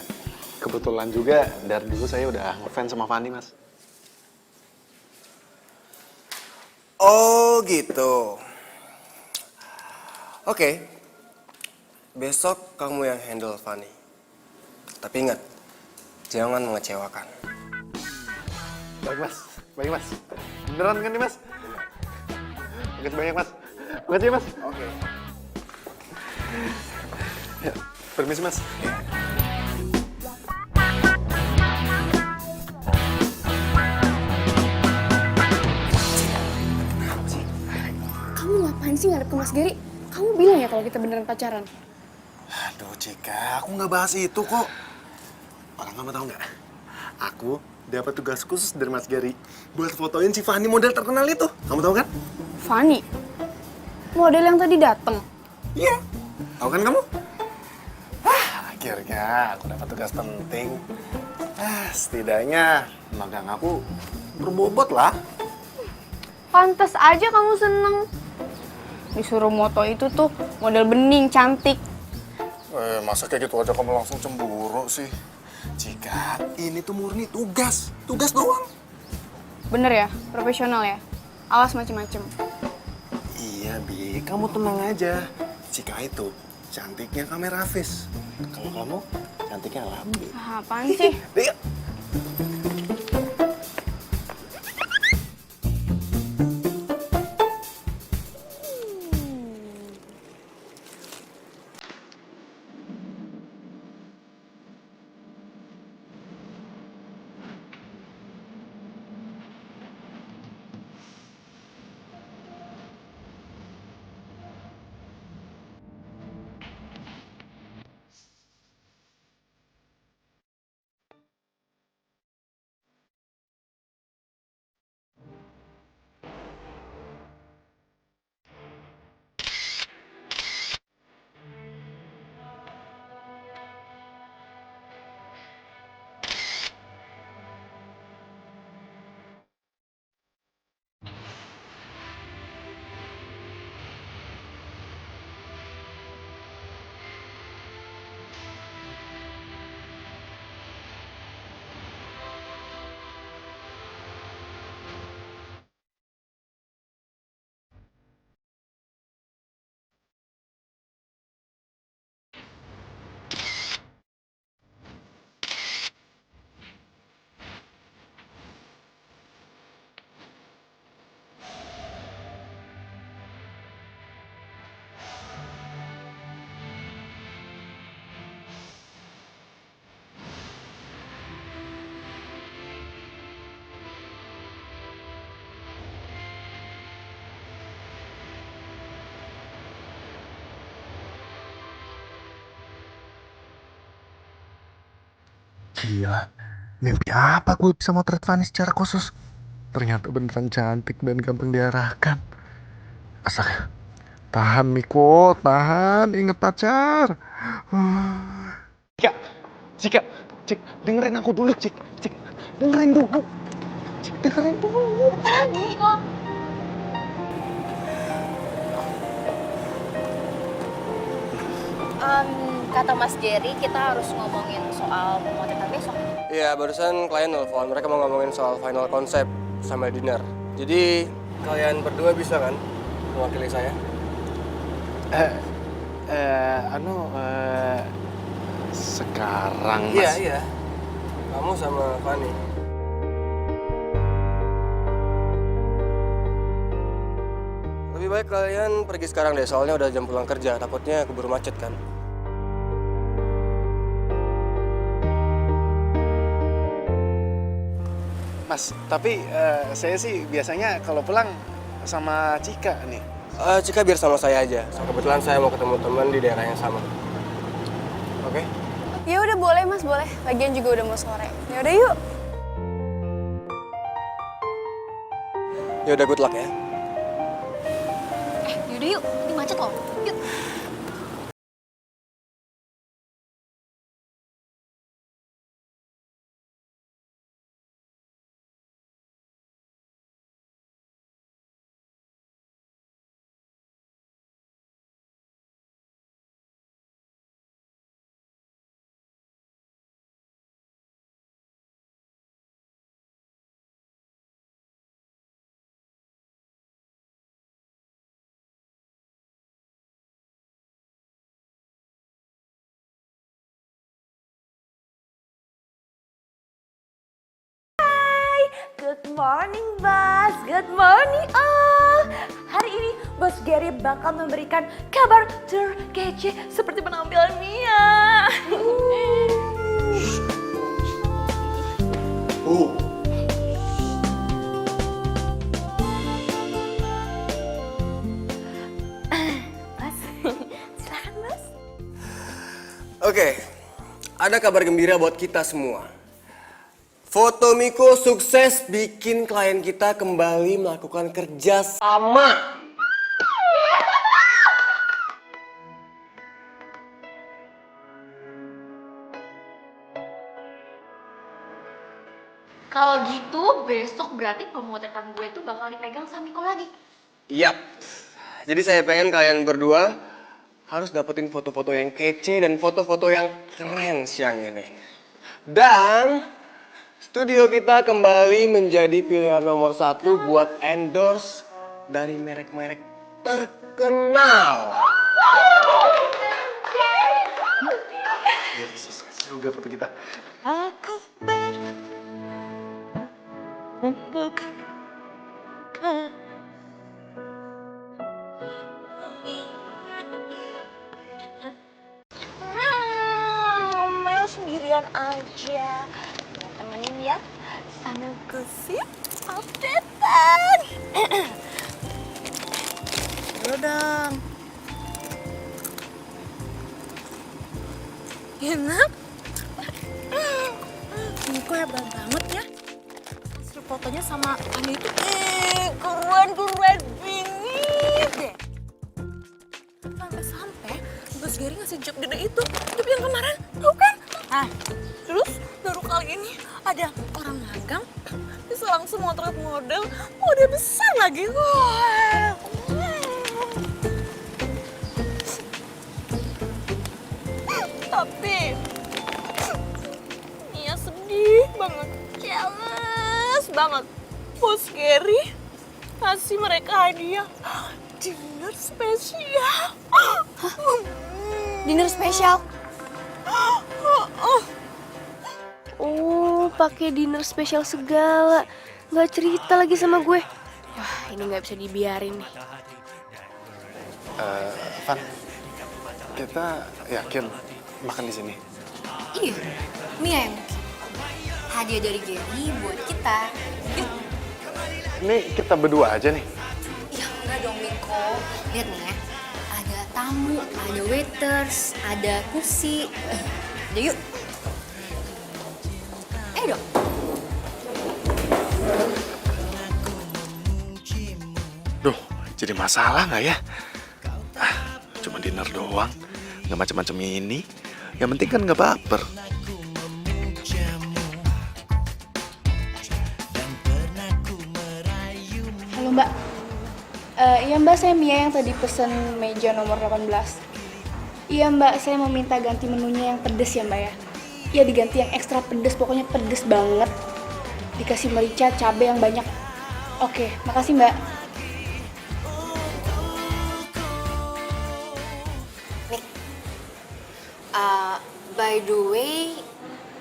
kebetulan juga dari dulu saya udah ngefans sama Fanny mas.
Oh gitu. Oke. Besok kamu yang handle Fanny. Tapi ingat, jangan mengecewakan.
Baik mas. Beneran kan nih mas? Makasih banyak mas. Makasih ya mas.
Oke.
Ya, permisi mas.
Kamu ngapain sih ngadep ke Mas Gary? Kamu bilang ya kalau kita beneran pacaran?
Aduh Cika, aku nggak bahas itu kok. Orang kamu tahu nggak? Aku dapat tugas khusus dari Mas Gary buat fotoin si Fanny model terkenal itu. Kamu tahu kan?
Fanny, model yang tadi datang.
Iya. Tahu kan kamu? Akhirnya aku dapat tugas penting. Setidaknya magang aku berbobot lah.
Pantes aja kamu seneng. Disuruh moto itu tuh model bening, cantik.
Masa kayak gitu aja kamu langsung cemburu sih? Jika ini tuh murni tugas doang.
Bener ya, profesional ya. Awas macem-macem.
Iya Bi, kamu tenang aja. Jika itu cantiknya kamera face. Kalau kamu cantiknya alami.
Apaan sih?
Iya. Gila, mimpi apa gue bisa motret Fanny secara khusus? Ternyata beneran cantik dan gampang diarahkan. Astaga. Tahan Miko, tahan, inget pacar. Cika, Cika, Cik, dengerin aku dulu, Cik, Cik, dengerin dulu, Cik, dengerin dulu.
Kata Mas Jerry, kita harus ngomongin soal pemotretan besok.
Iya, barusan klien nelfon. Mereka mau ngomongin soal final konsep sama dinner. Jadi, kalian berdua bisa kan mewakili saya?
Sekarang, Mas.
Iya, iya. Kamu sama Fanny. Lebih baik kalian pergi sekarang deh, soalnya udah jam pulang kerja. Takutnya keburu macet kan.
Mas, tapi saya sih biasanya kalau pulang sama Cika nih.
Cika biar sama saya aja. Kebetulan saya mau ketemu teman di daerah yang sama. Oke?
Ya udah boleh Mas, boleh. Lagian juga udah mau sore. Ya udah yuk.
Ya udah, good luck ya.
Yaudah yuk, ini macet loh. Yuk.
Good morning, Bos. Good morning, all. Hari ini Bos Gary bakal memberikan kabar terkece seperti penampilan Mia. Bos, silakan Bos.
Oke, ada kabar gembira buat kita semua. Foto Miko sukses bikin klien kita kembali melakukan kerja sama.
Kalau gitu, besok berarti pemotretan gue tuh bakal dipegang sama Miko lagi.
Yap. Jadi saya pengen kalian berdua harus dapetin foto-foto yang kece dan foto-foto yang keren siang ini. Dan studio kita kembali menjadi pilihan nomor 1 buat endorse dari merek-merek terkenal.
Juga foto kita.
Aku Mel sendirian aja. Temenin ya, sambil gosip updatean. Ayo dong. Enak. Niko hebat banget ya. Hasil fotonya sama Ani itu keren bingit deh. Sampai-sampai Bos Gary ngasih job gede itu. Job yang kemarin, tau kan? Nah, terus baru kali ini ada orang magang bisa langsung motret model besar lagi. Wah. Tapi Mia sedih banget, jealous banget. Bos Gary kasih mereka hadiah dinner spesial.
Dinner spesial.
Oh, pakai dinner spesial segala. Nggak cerita lagi sama gue. Wah, ini nggak bisa dibiarin nih.
Van, kita yakin makan di sini.
Iya, Mia yang bikin. Hadiah dari Gary buat kita.
Ini kita berdua aja nih.
Ya enggak dong Miko. Lihat nih ya, ada tamu, ada waiters, ada kursi. Udah yuk. Ayo dong.
Duh, jadi masalah nggak ya? Cuma dinner doang, nggak macam-macam ini. Yang penting kan nggak baper.
Halo Mbak. Iya Mbak, saya Mia yang tadi pesen meja nomor 18. Iya Mbak, saya mau minta ganti menunya yang pedes ya Mbak ya. Iya diganti yang ekstra pedes, pokoknya pedes banget. Dikasih merica, cabai yang banyak. Oke, makasih Mbak.
By the way,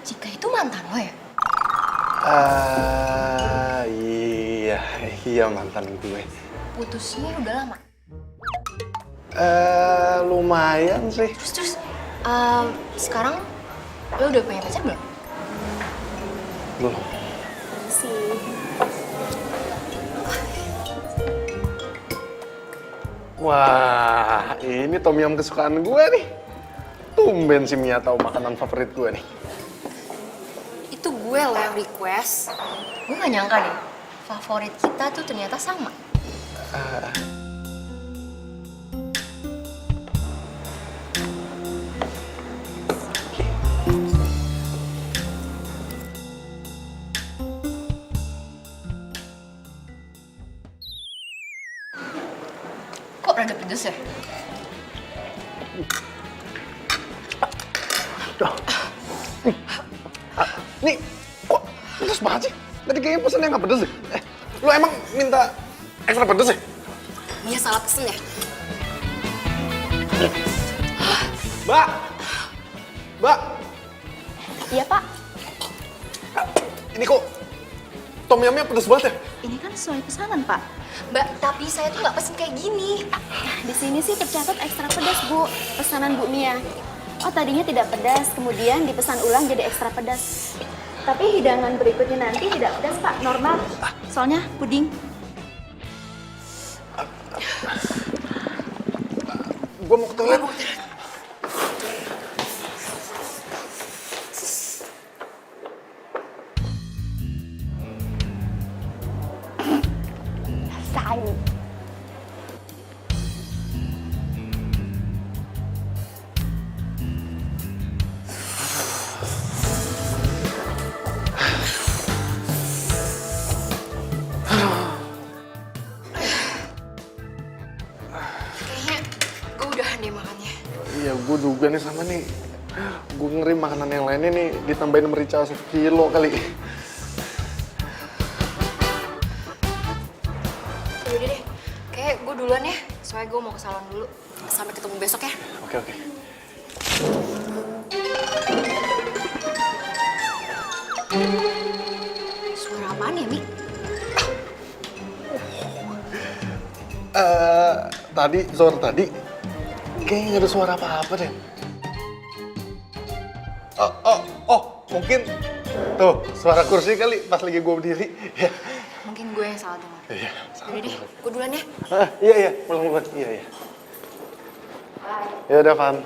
Cika itu mantan lo ya?
Iya mantan gue.
Putusnya udah lama.
Lumayan sih.
Terus, sekarang lo udah punya pacar belum?
Belum. Wah, ini tom yum kesukaan gue nih. Tumben si Mia tahu makanan favorit gue nih.
Itu gue lo yang request. Gue gak nyangka deh, favorit kita tuh ternyata sama. Kok rada pedes ya?
Nih, kok pedes banget sih? Tadi kayaknya pesennya nggak pedes deh. Lu emang minta ekstra pedes ya?
Mia salah pesen ya?
Mbak! Mbak!
Iya Pak.
Ini kok tom yumnya pedes banget ya?
Ini kan sesuai pesanan Pak.
Mbak, tapi saya tuh nggak pesen kayak gini.
Di sini sih tercatat ekstra pedas Bu, pesanan Bu Mia. Oh tadinya tidak pedas, kemudian dipesan ulang jadi ekstra pedas. Tapi hidangan berikutnya nanti tidak pedas Pak, normal. Soalnya puding.
Gue mau ke toilet.
Kayaknya gue udahan deh makannya.
Iya, gue juga nih sama nih. Gue ngeri makanan yang lainnya nih ditambahin merica 1 kilo kali.
Yaudah deh, kayak gue duluan ya. Soalnya gue mau ke salon dulu. Sampai ketemu besok ya.
Oke.
Suara apaan ya, Mik?
Suara tadi kayaknya nggak ada suara apa-apa deh. Mungkin tuh suara kursi kali pas lagi gue berdiri. Ya.
Mungkin gue yang salah dengar.
Iya.
Yaudah deh, gue duluan ya.
Iya, pulang. Iya. Ya udah, Van.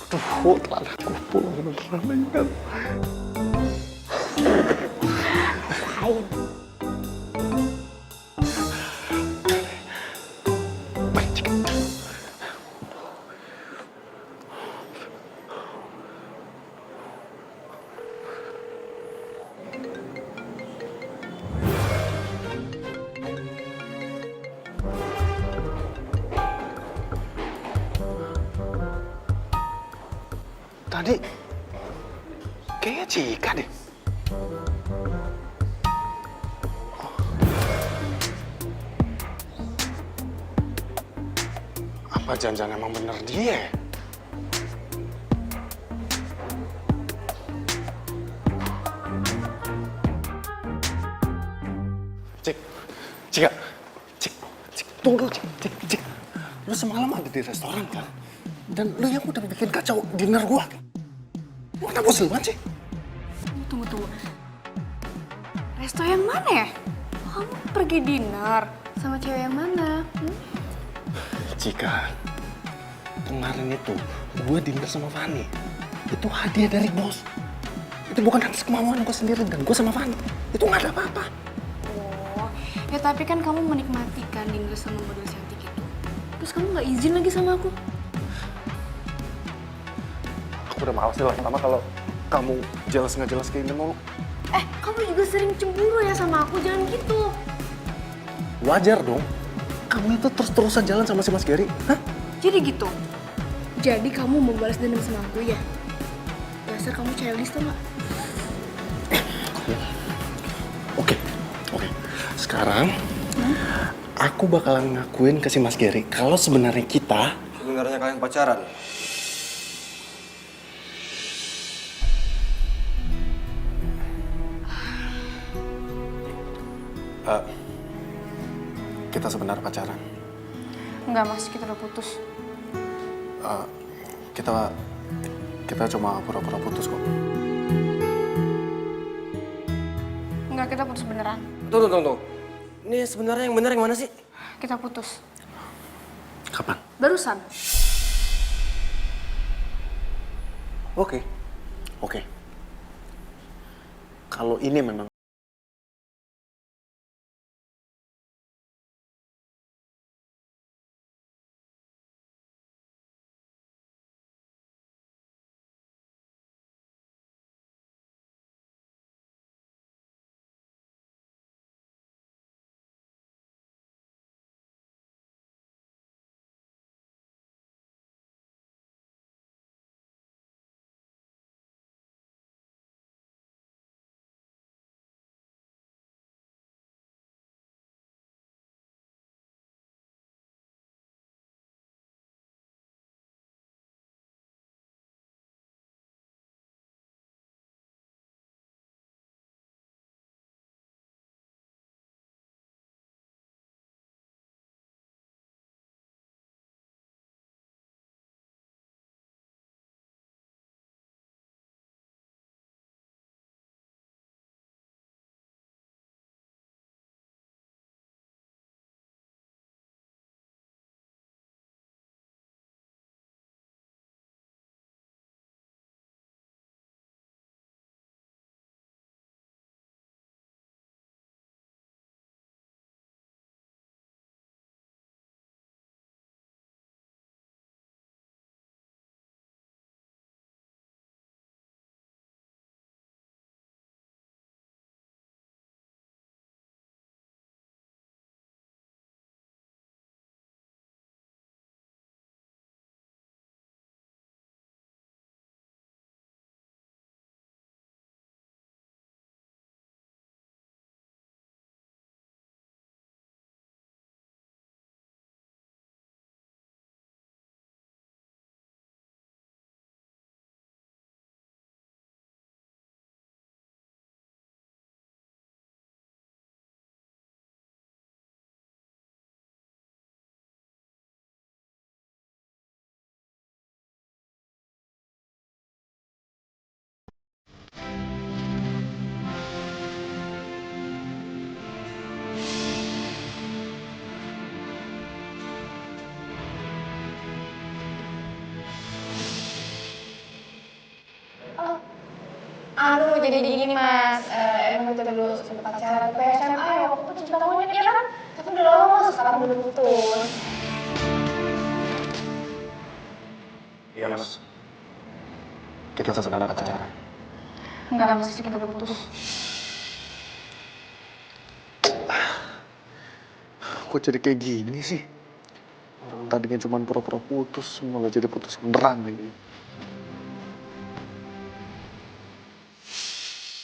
Aduh, telah aku pulang beneran kan. Tadi kayaknya Cika deh. Apa jangan-jangan emang bener dia ya? Cika. Tunggu, Cik. Lu semalam ada di restoran kan? Dan lu yang udah bikin kacau dinner gua. Lu kenapa bosan banget sih?
Tunggu. Resto yang mana ya? Kamu pergi dinner sama cewek yang mana?
Cika, kemarin itu gue dinner sama Fanny. Itu hadiah dari bos. Itu bukan atas kemauan gue sendiri dan gue sama Fanny. Itu nggak ada apa-apa.
Oh, ya tapi kan kamu menikmati kan dinner sama model cantik itu. Terus kamu nggak izin lagi sama aku?
Aku udah males lah, pertama kalau kamu jelas nggak jelas kayak ini mau.
Kamu juga sering cemburu ya sama aku, jangan gitu.
Wajar dong. Kamu itu terus-terusan jalan sama si Mas Gary. Hah?
Jadi gitu? Jadi kamu mau balas dendam sama aku ya? Dasar kamu childish tuh nggak?
Oke. Sekarang aku bakalan ngakuin ke si Mas Gary kalau sebenarnya kita
Sebenarnya kalian pacaran?
kita sebenarnya pacaran.
Enggak mas, kita udah putus.
Kita cuma pura-pura putus kok.
Enggak, kita putus beneran.
Tunggu. Ini sebenarnya yang benar yang mana sih?
Kita putus.
Kapan?
Barusan.
Oke. Kalau ini memang
Aduh, jadi gini mas, emang kita dulu sempat pacaran ke SMA ya, waktu itu cinta monyet ya kan? Tapi udah lama, sekarang udah putus.
iya mas. Kita sebenarnya pacaran.
Enggak mas, kita udah putus.
Kok jadi kayak gini sih? Orang tadinya cuma pura-pura putus, malah jadi putus beneran lagi.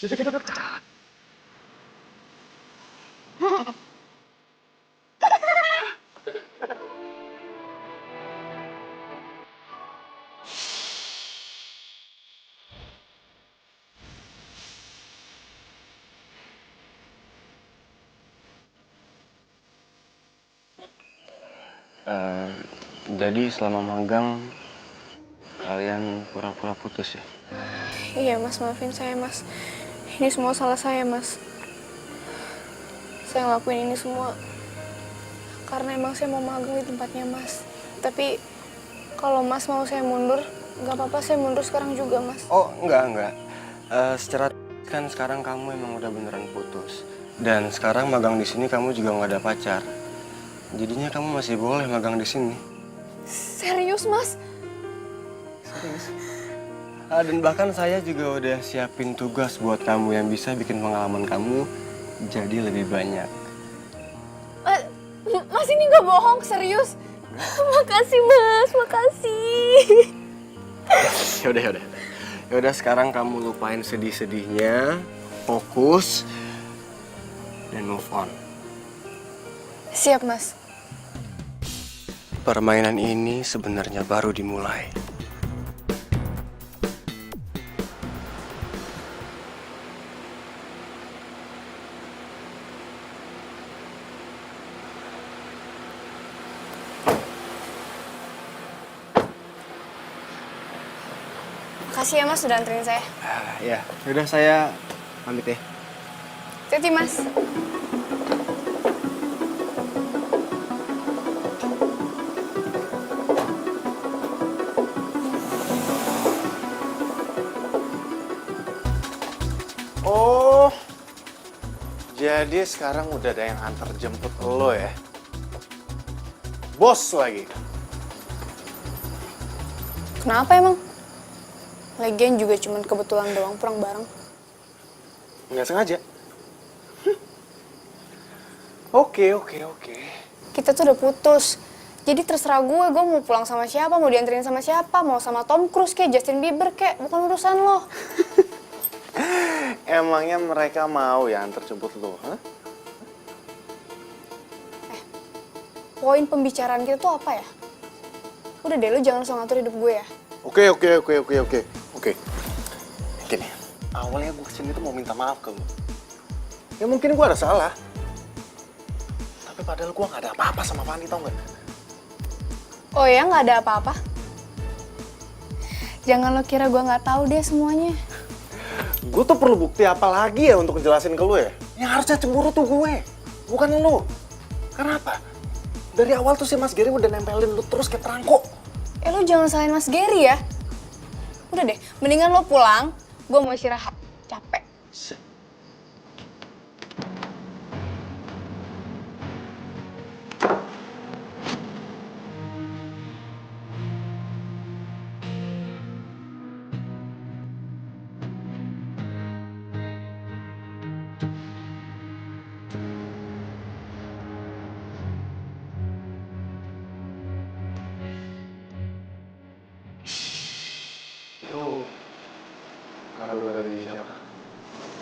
Jadi kita pacaran.
Jadi selama magang kalian pura-pura putus ya?
Iya mas, maafin saya mas.
Ini semua salah saya, Mas. Saya ngelakuin ini semua karena emang saya mau magang di tempatnya Mas. Tapi kalau Mas mau saya mundur, nggak apa-apa, saya mundur sekarang juga, Mas.
Oh, enggak. Secara kan sekarang kamu emang udah beneran putus. Dan sekarang magang di sini kamu juga nggak ada pacar. Jadinya kamu masih boleh magang di sini.
Serius, Mas?
Serius. Dan bahkan saya juga udah siapin tugas buat kamu yang bisa bikin pengalaman kamu jadi lebih banyak.
Mas ini nggak bohong, serius? Makasih, Mas, makasih.
Yaudah sekarang kamu lupain sedih-sedihnya, fokus, dan move on.
Siap, Mas.
Permainan ini sebenarnya baru dimulai.
Makasih ya, Mas, sudah anterin saya.
Ya, yaudah saya pamit ya.
Hati-hati, Mas.
Oh, jadi sekarang udah ada yang antar jemput lo ya? Bos lagi?
Kenapa emang? Lagian juga cuman kebetulan doang pulang bareng.
Nggak sengaja? Oke.
Kita tuh udah putus. Jadi terserah gue mau pulang sama siapa, mau dianterin sama siapa, mau sama Tom Cruise kayak Justin Bieber kayak, bukan urusan lo.
Emangnya mereka mau ya antar jemput lo? Huh?
Poin pembicaraan kita tuh apa ya? Udah deh, lo jangan so ngatur hidup gue ya.
Oke. Gini, awalnya gue kesini tuh mau minta maaf ke lo. Ya mungkin gue ada salah. Tapi padahal gue gak ada apa-apa sama Fanny, tau gak?
Oh ya, nggak ada apa-apa? Jangan lo kira gue nggak tahu deh semuanya.
Gue tuh perlu bukti apa lagi ya untuk ngejelasin ke lo ya? Yang harusnya cemburu tuh gue, bukan lo. Kenapa? Dari awal tuh si Mas Gary udah nempelin lo terus kayak perangko.
Lo jangan salahin Mas Gary ya. Udah deh, mendingan lo pulang. Gue mau istirahat, capek.
Kalau dari siapa?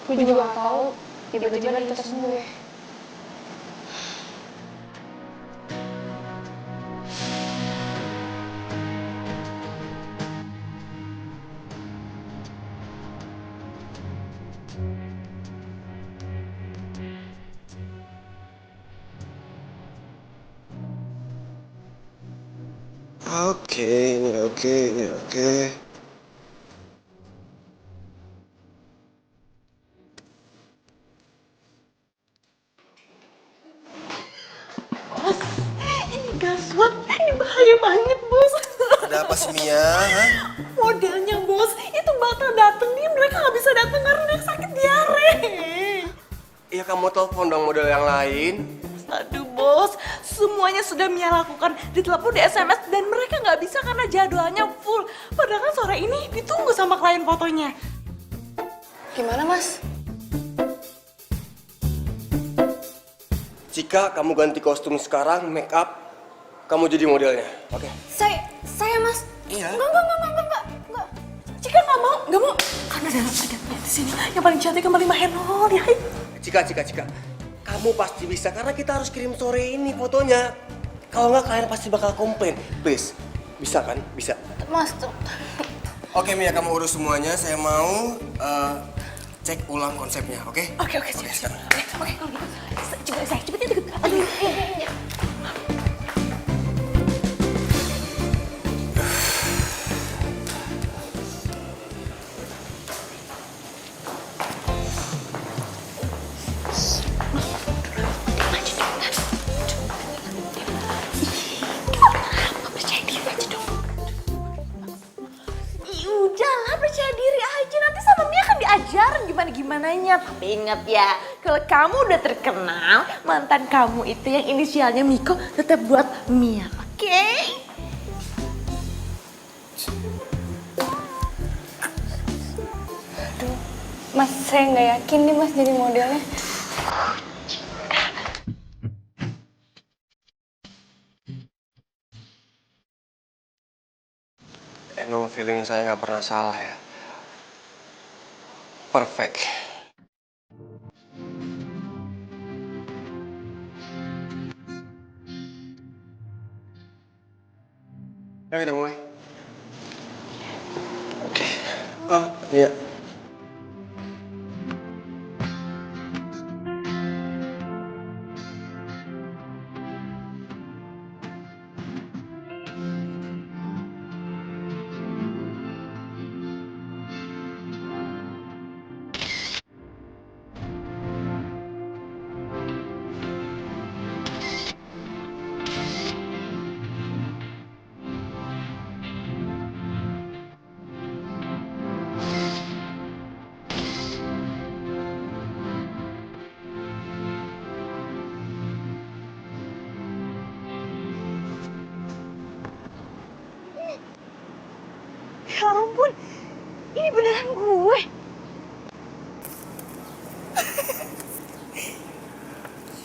Gue juga gak tahu. Tiba-tiba ada di tas gue.
Oke.
Gaswat, ini bahaya banget, Bos.
Ada apa sih, Mia? Hah?
Modelnya, Bos, itu bakal dateng nih, mereka nggak bisa dateng karena dia sakit diare.
Ya kamu telepon dong model yang lain.
Aduh, Bos, semuanya sudah Mia lakukan, ditelepon, di SMS, dan mereka nggak bisa karena jadwalnya full. Padahal kan sore ini ditunggu sama klien fotonya.
Gimana, Mas?
Cika, kamu ganti kostum sekarang, make up, kamu jadi modelnya, oke?
Saya, Mas.
Iya.
Enggak.
Cika nggak mau. Karena ada di sini yang paling cantik yang paling mahal ya.
Cika, kamu pasti bisa karena kita harus kirim sore ini fotonya. Kalau nggak kalian pasti bakal komplain. Please, bisa kan? Bisa.
Mas, tuh.
Oke Mia, kamu urus semuanya. Saya mau cek ulang konsepnya, oke?
Oke,
sekarang.
Oke, kalau gitu. Saya cepet deket. Aduh, iya. Mia. Tapi ingat ya, kalau kamu udah terkenal, mantan kamu itu yang inisialnya Miko tetap buat Mia, oke?
Mas, saya nggak yakin nih Mas jadi modelnya.
Emang feeling saya nggak pernah salah ya. Perfect. Ya kita mulai. Oke. Oh iya.
Ya ampun, ini beneran gue.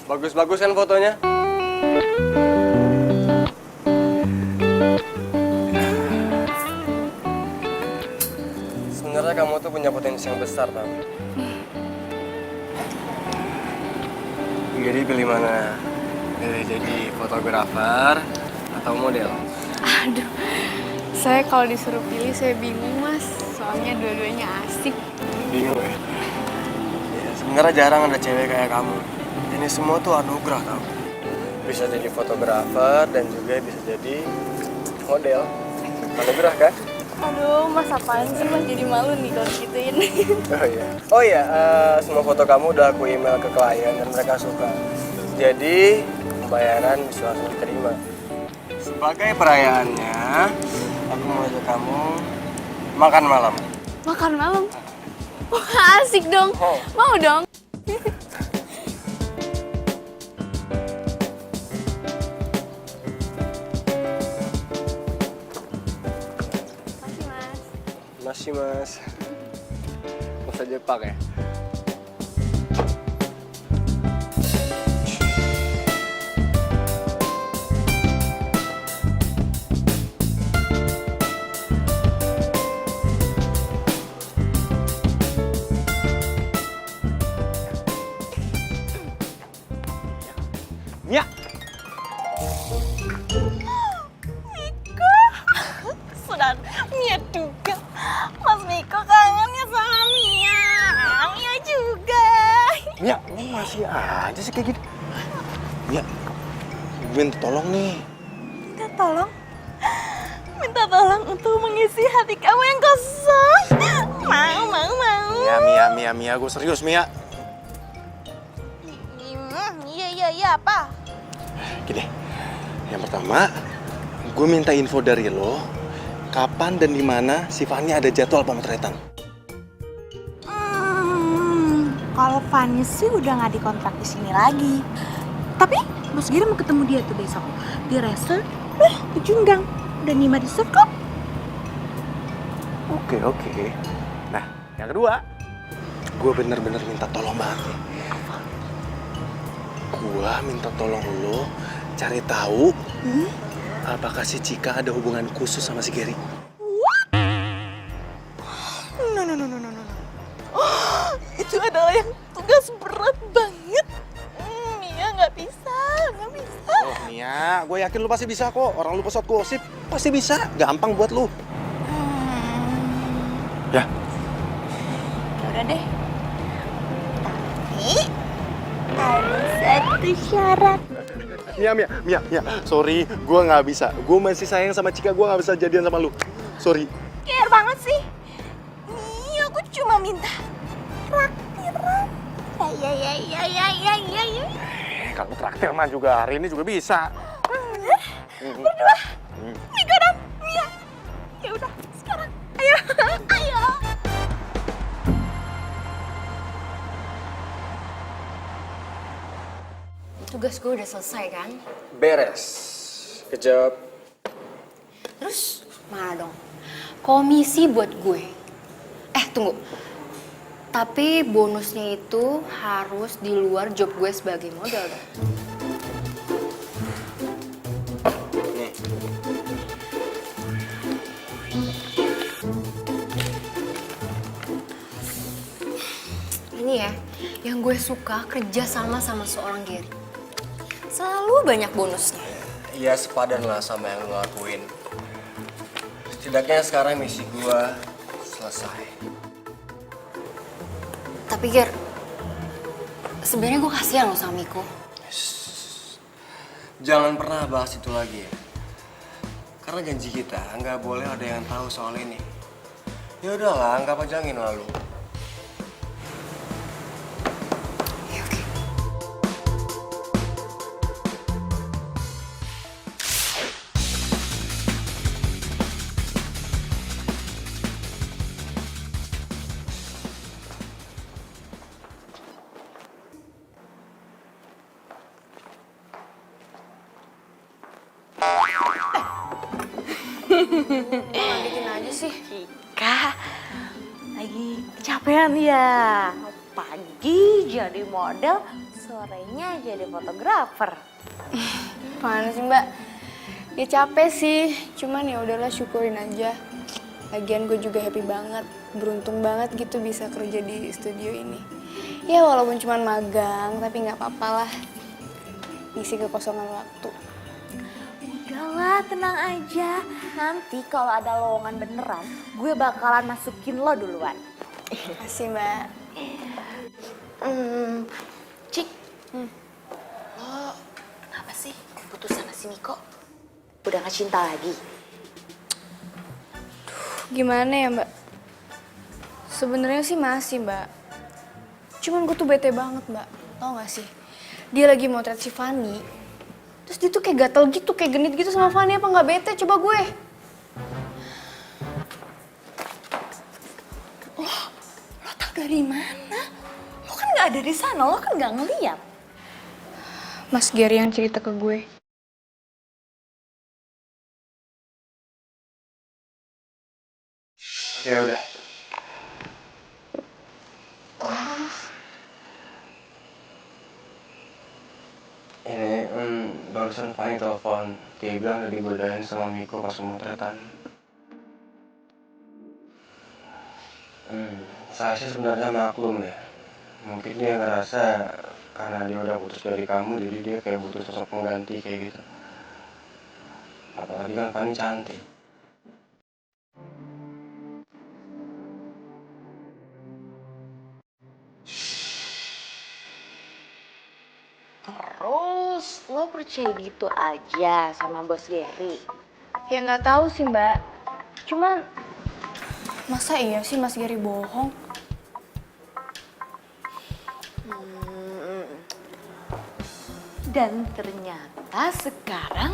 Bagus-bagus kan fotonya? Sebenarnya kamu tuh punya potensi yang besar, tau? Jadi pilih mana? Pilih jadi fotografer atau model?
Aduh, saya kalau disuruh pilih saya bingung Mas. Soalnya dua-duanya asik.
Bingung ya? Ya, sebenarnya jarang ada cewek kayak kamu. Ini semua tuh anugerah tau. Bisa jadi fotografer dan juga bisa jadi model. Anugerah kan?
Aduh, Mas apaan sih Mas jadi malu nih kalau gituin.
Oh iya, semua foto kamu udah aku email ke klien dan mereka suka. Jadi pembayaran bisa langsung diterima. Sebagai perayaannya, aku mau ajak kamu makan malam.
Makan malam? Wah asik dong, mau dong.
Masih mas. Masa Jepang ya? Mia!
Miko, sudah Mia juga. Mas Miko kangennya sama Mia. Mia juga.
Mia, ini masih aja sih kayak gitu. Mia, gue minta tolong nih.
Minta tolong? Minta tolong untuk mengisi hati kamu yang kosong. Mau.
Mia, gue serius, Mia.
Iya, apa?
Gini, yang pertama, gue minta info dari lo, kapan dan di mana si Fanny ada jadwal pemotretan.
Kalau Fanny sih udah nggak dikontrak di sini lagi. Tapi Mas Giri mau ketemu dia tuh besok di resort. Di Junggang. Udah Nima di resort kok.
Oke. Nah, yang kedua, gue bener-bener minta tolong banget nih. Gue minta tolong lo cari tahu apakah si Cika ada hubungan khusus sama si Gary.
No. Itu adalah yang tugas berat banget. Mia nggak bisa.
Oh Mia, gue yakin lu pasti bisa kok. Orang lu pesat gosip, pasti bisa. Gampang buat lu. Ya.
Udah deh. Tapi ada satu syarat.
Mia. Sorry, gue nggak bisa. Gue masih sayang sama Cika, gue nggak bisa jadian sama lu. Sorry.
Care banget sih. Nih, aku cuma minta traktiran. Ya.
Kalau traktir mah juga hari ini juga bisa.
Berdua. Miko dan Mia. Ya udah, sekarang. Ayo.
tugas gue udah selesai kan?
Beres. Kejawab.
Terus mana dong? Komisi buat gue. Tunggu. Tapi bonusnya itu harus di luar job gue sebagai model dong.
Nih.
Ini ya, yang gue suka kerja sama seorang Gary. Selalu banyak bonusnya.
Iya, sepadan lah sama yang lo lakuin. Setidaknya sekarang misi gue selesai.
Tapi Ger, sebenarnya gue kasihan loh sama Miko.
Jangan pernah bahas itu lagi ya. Karena janji kita nggak boleh ada yang tahu soal ini. Ya udahlah, nggak pajangin lalu.
Ya oke. Bikin aja sih.
Cika, lagi kecapean ya. Pagi jadi model, sorenya jadi fotografer.
Mana sih Mbak? Ya capek sih, cuman ya udahlah syukurin aja. Lagian gue juga happy banget, beruntung banget gitu bisa kerja di studio ini. Ya walaupun cuman magang, tapi nggak apa-apa lah. Isi kekosongan waktu.
Udahlah, tenang aja. Nanti kalau ada lowongan beneran, gue bakalan masukin lo duluan.
Makasih Mbak.
Cik, lo kenapa sih putus sama si Miko? Udah gak cinta lagi?
Gimana ya Mbak? Sebenarnya sih masih Mbak. Cuman gue tuh bete banget Mbak. Tau gak sih? Dia lagi motret si Fanny. Terus dia tuh kayak gatel gitu, kayak genit gitu sama Fanny. Apa gak bete? Coba gue.
Lo tau dari mana? Lo kan gak ada di sana, lo kan gak ngeliat.
Mas Gary yang cerita ke gue.
Ya udah. Ini barusan Fanny telepon. Dia bilang udah digodain sama Miko pas pemotretan. Saya sih sebenarnya maklum ya. Mungkin dia ngerasa karena dia udah putus dari kamu, jadi dia kayak butuh sosok pengganti kayak gitu. Apalagi kan Fanny cantik.
Terus lo percaya gitu aja sama bos Gary?
Ya nggak tahu sih Mbak. Cuman masa iya sih Mas Gary bohong?
Dan ternyata sekarang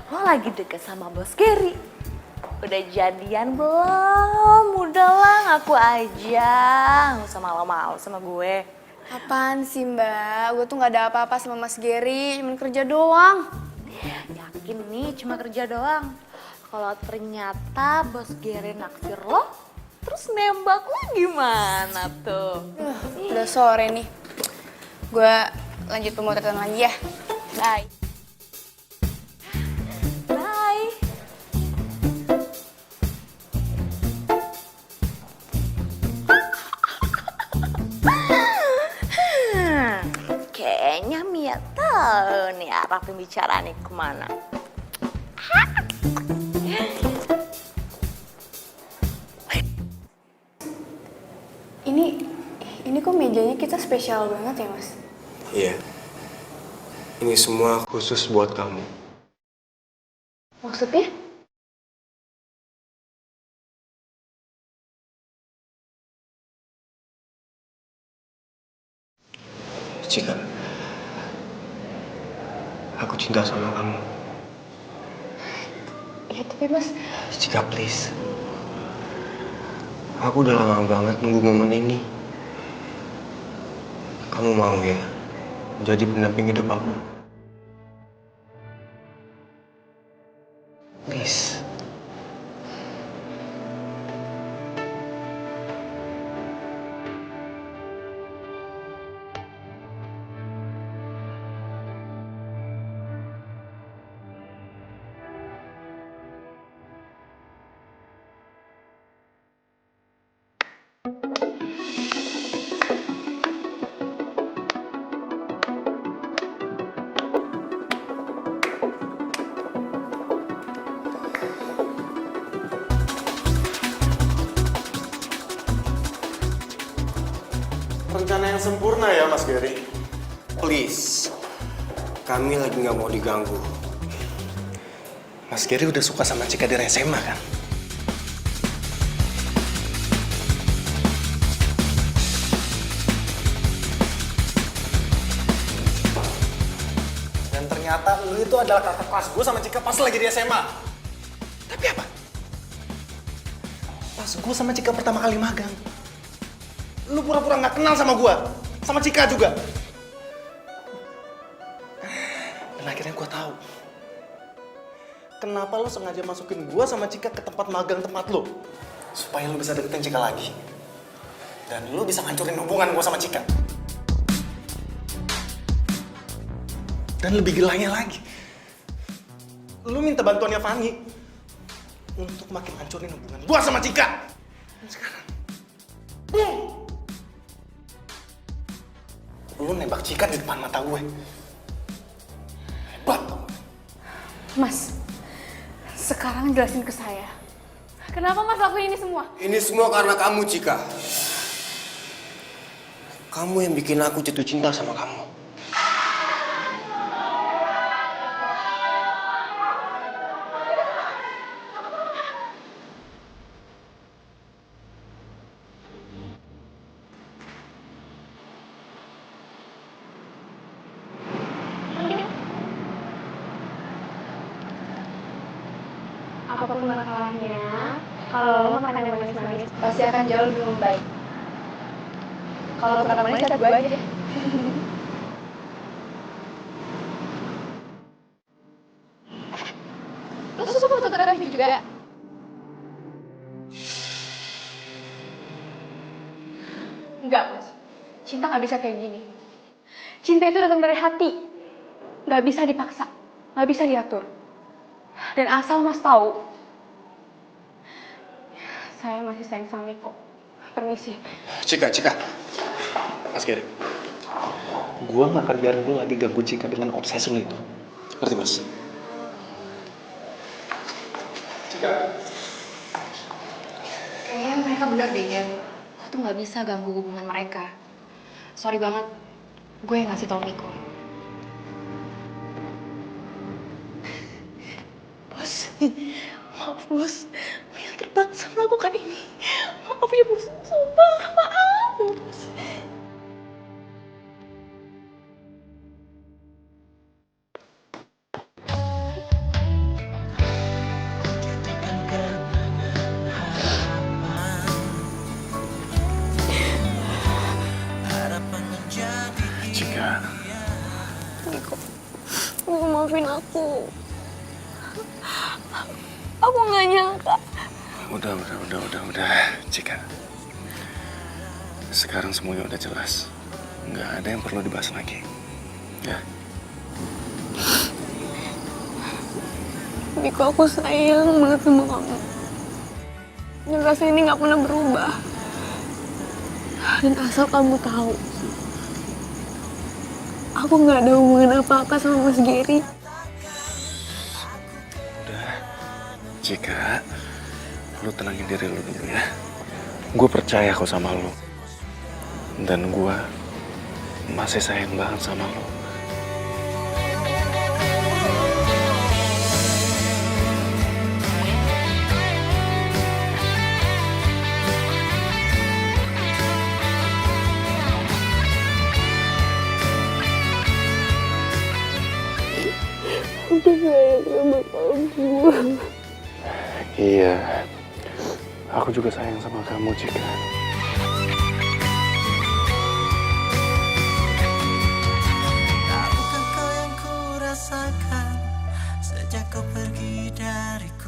lo lagi deket sama bos Gary. Udah jadian belum? Udahlah ngaku aja, nggak usah malu-malu sama gue.
Apaan sih Mbak? Gue tuh nggak ada apa-apa sama Mas Gary, cuman kerja doang.
Yakin nih cuma kerja doang? Kalau ternyata bos Gary naksir lo, terus nembak lo gimana tuh?
Udah sore nih. Gue lanjut pemotretan lagi ya. Bye.
Bye. Kayaknya Mia tahu nih arah pembicaraannya kemana.
Ini kok mejanya kita spesial banget ya Mas?
Iya. Ini semua khusus buat kamu.
Maksudnya?
Cika, aku cinta sama kamu.
Ya tapi Mas,
Cika, please. Aku udah lama banget nunggu momen ini. Kamu mau ya jadi pendamping hidup aku?
Please. Rencana yang sempurna ya, Mas Gary.
Please, kami lagi nggak mau diganggu.
Mas Gary udah suka sama Cika dari SMA kan? Dan ternyata lu itu adalah kakak kelas gue sama Cika pas lagi di SMA. Tapi apa? Pas gue sama Cika pertama kali magang, lu pura-pura nggak kenal sama gue, sama Cika juga. Dan akhirnya gue tahu kenapa lu sengaja masukin gue sama Cika ke tempat magang tempat lu, supaya lu bisa deketin Cika lagi. Dan lu bisa ngancurin hubungan gue sama Cika. Dan lebih gilanya lagi, lu minta bantuannya Fanny untuk makin hancurin hubungan gue sama Cika. Dan sekarang, boom! Lu nembak Cika di depan mata gue. Hebat kamu.
Mas, sekarang jelasin ke saya. Kenapa Mas lakuin ini semua?
Ini semua karena kamu, Cika. Kamu yang bikin aku jatuh cinta sama kamu.
Apapun masalahnya, kalau lo makan yang manis-manis, pasti akan jauh lebih membaik. Kalau kurang manis, catat gue aja deh. Lo suka fotografi juga? Enggak, Mas. Cinta nggak bisa kayak gini. Cinta itu datang dari hati. Nggak bisa dipaksa. Nggak bisa diatur. Dan asal Mas tahu, saya masih sayang sama Miko. Permisi.
Cika. Mas Gary, gue gak akan biarin lu lagi ganggu Cika dengan obsesi lu itu. Ngerti, Mas? Cika.
Kayaknya mereka bener deh, Ken. Lo tuh nggak bisa ganggu hubungan mereka. Sorry banget, gue yang ngasih tau Miko.
Maaf bos, Mia terpaksa melakukan ini. Maaf ya bos, sumpah maaf bos.
Cika.
Miko maafin aku. Aku nggak nyangka.
Udah, Cika. Sekarang semuanya udah jelas. Nggak ada yang perlu dibahas lagi. Ya.
Miko, aku sayang banget sama kamu. Dan rasa ini nggak pernah berubah. Dan asal kamu tahu, aku nggak ada hubungan apa-apa sama Mas Gary.
Udah, Cika, lu tenangin diri lu dulu ya. Gue percaya kok sama lu. Dan gue masih sayang banget sama lu.
Aku sayang sama kamu.
Iya, aku juga sayang sama kamu, Cika.
Tahukah kau yang ku rasakan sejak kau pergi dariku?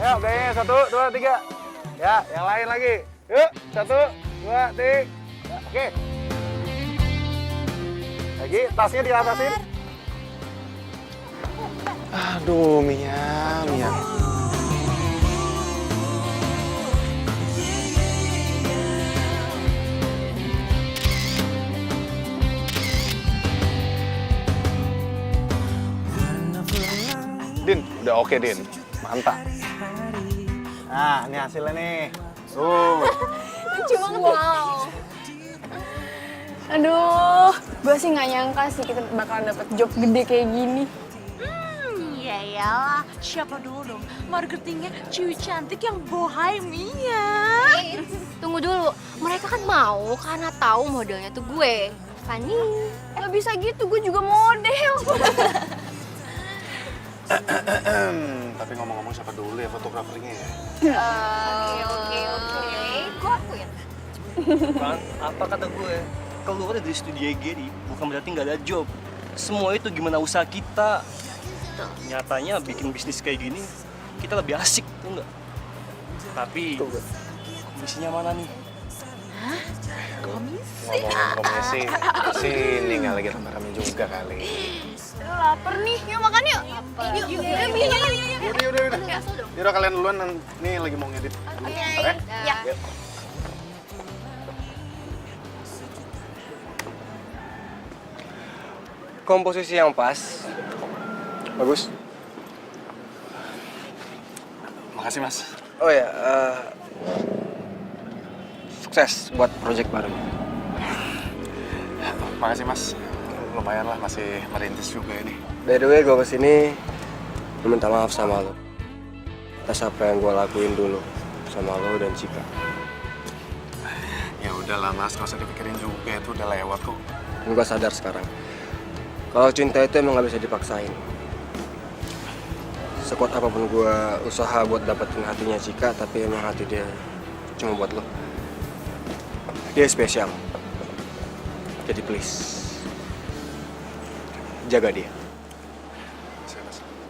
Ya, gayanya 1, 2, 3. Ya, yang lain lagi. Yuk, 1, 2, 3. Oke. Lagi, tasnya diatasin. Aduh, Mia. Din, udah oke, Din. Mantap. Nah, ini hasilnya nih. Tuh.
Lucu banget. Wow. Aduh, gue sih nggak nyangka sih kita bakalan dapet job gede kayak gini.
Iya iyalah, siapa dulu dong marketingnya cewek cantik yang bohemia.
Tunggu dulu, mereka kan mau karena tahu modelnya tuh gue, Fanny.
Gak bisa gitu, gue juga model.
Tapi ngomong-ngomong siapa dulu ya fotografernya ya?
Oke. Gue akuin.
Kan, apa kata gue? Keluar dari studio Gary bukan berarti nggak ada job. Semua itu gimana usaha kita. Nyatanya bikin bisnis kayak gini, kita lebih asik, tuh nggak? Tapi, komisinya mana nih?
Ngomong-ngomong komisi, sini nggak lagi rame-rame juga kali.
Aduh, lapar nih, yuk makan yuk. Yuk.
Yaudah kalian duluan, nih lagi mau ngedit. Oke?
Ya.
Yuk.
Komposisi yang pas. Bagus.
Makasih, Mas.
Oh ya, sukses buat project baru.
Makasih, Mas. Lumayan lah, masih merintis juga ini.
By the way, gue kesini minta maaf sama lo atas apa yang gue lakuin dulu sama lo dan Cika.
Ya udahlah, Mas. Nggak usah dipikirin juga. Itu udah lewat kok.
Gue sadar sekarang. Kalau cinta itu emang gak bisa dipaksain. Sekuat apapun gue usaha buat dapetin hatinya Cika, tapi emang hati dia cuma buat lo. Dia spesial. Jadi please, jaga dia.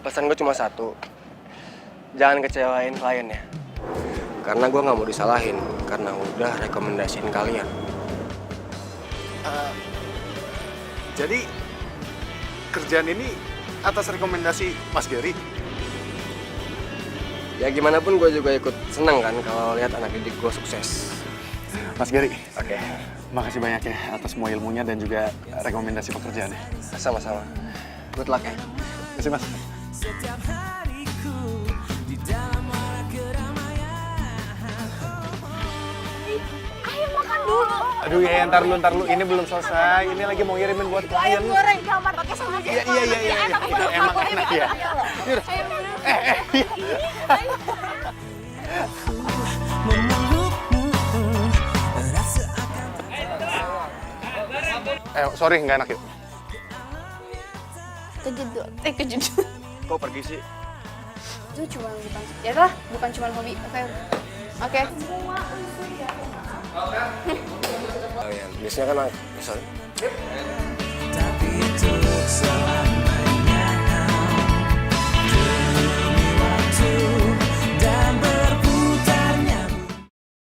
Pesan gue cuma satu, jangan kecewain kliennya. Karena gue gak mau disalahin, karena udah rekomendasiin kalian.
Jadi, kerjaan ini atas rekomendasi Mas Gary?
Ya gimana pun gue juga ikut seneng kan kalau lihat anak didik gue sukses.
Mas Gary, oke. Makasih banyak ya atas semua ilmunya dan juga rekomendasi pekerjaannya.
Sama-sama. Good luck ya.
Terima kasih, Mas.
Ayo makan dulu.
Aduh ya, ntar lu. Ini belum selesai. Ini lagi mau ngirimin buat klien.
Ayam goreng kamar pakai sambal
Iya. Emang enak ya. Yaudah. Sorry, nggak enak yuk.
Kejedut.
Kok pergi sih?
Itu cuma bukan, ya lah, bukan cuma hobi. Oke.
Oh ya, biasanya kan misalnya.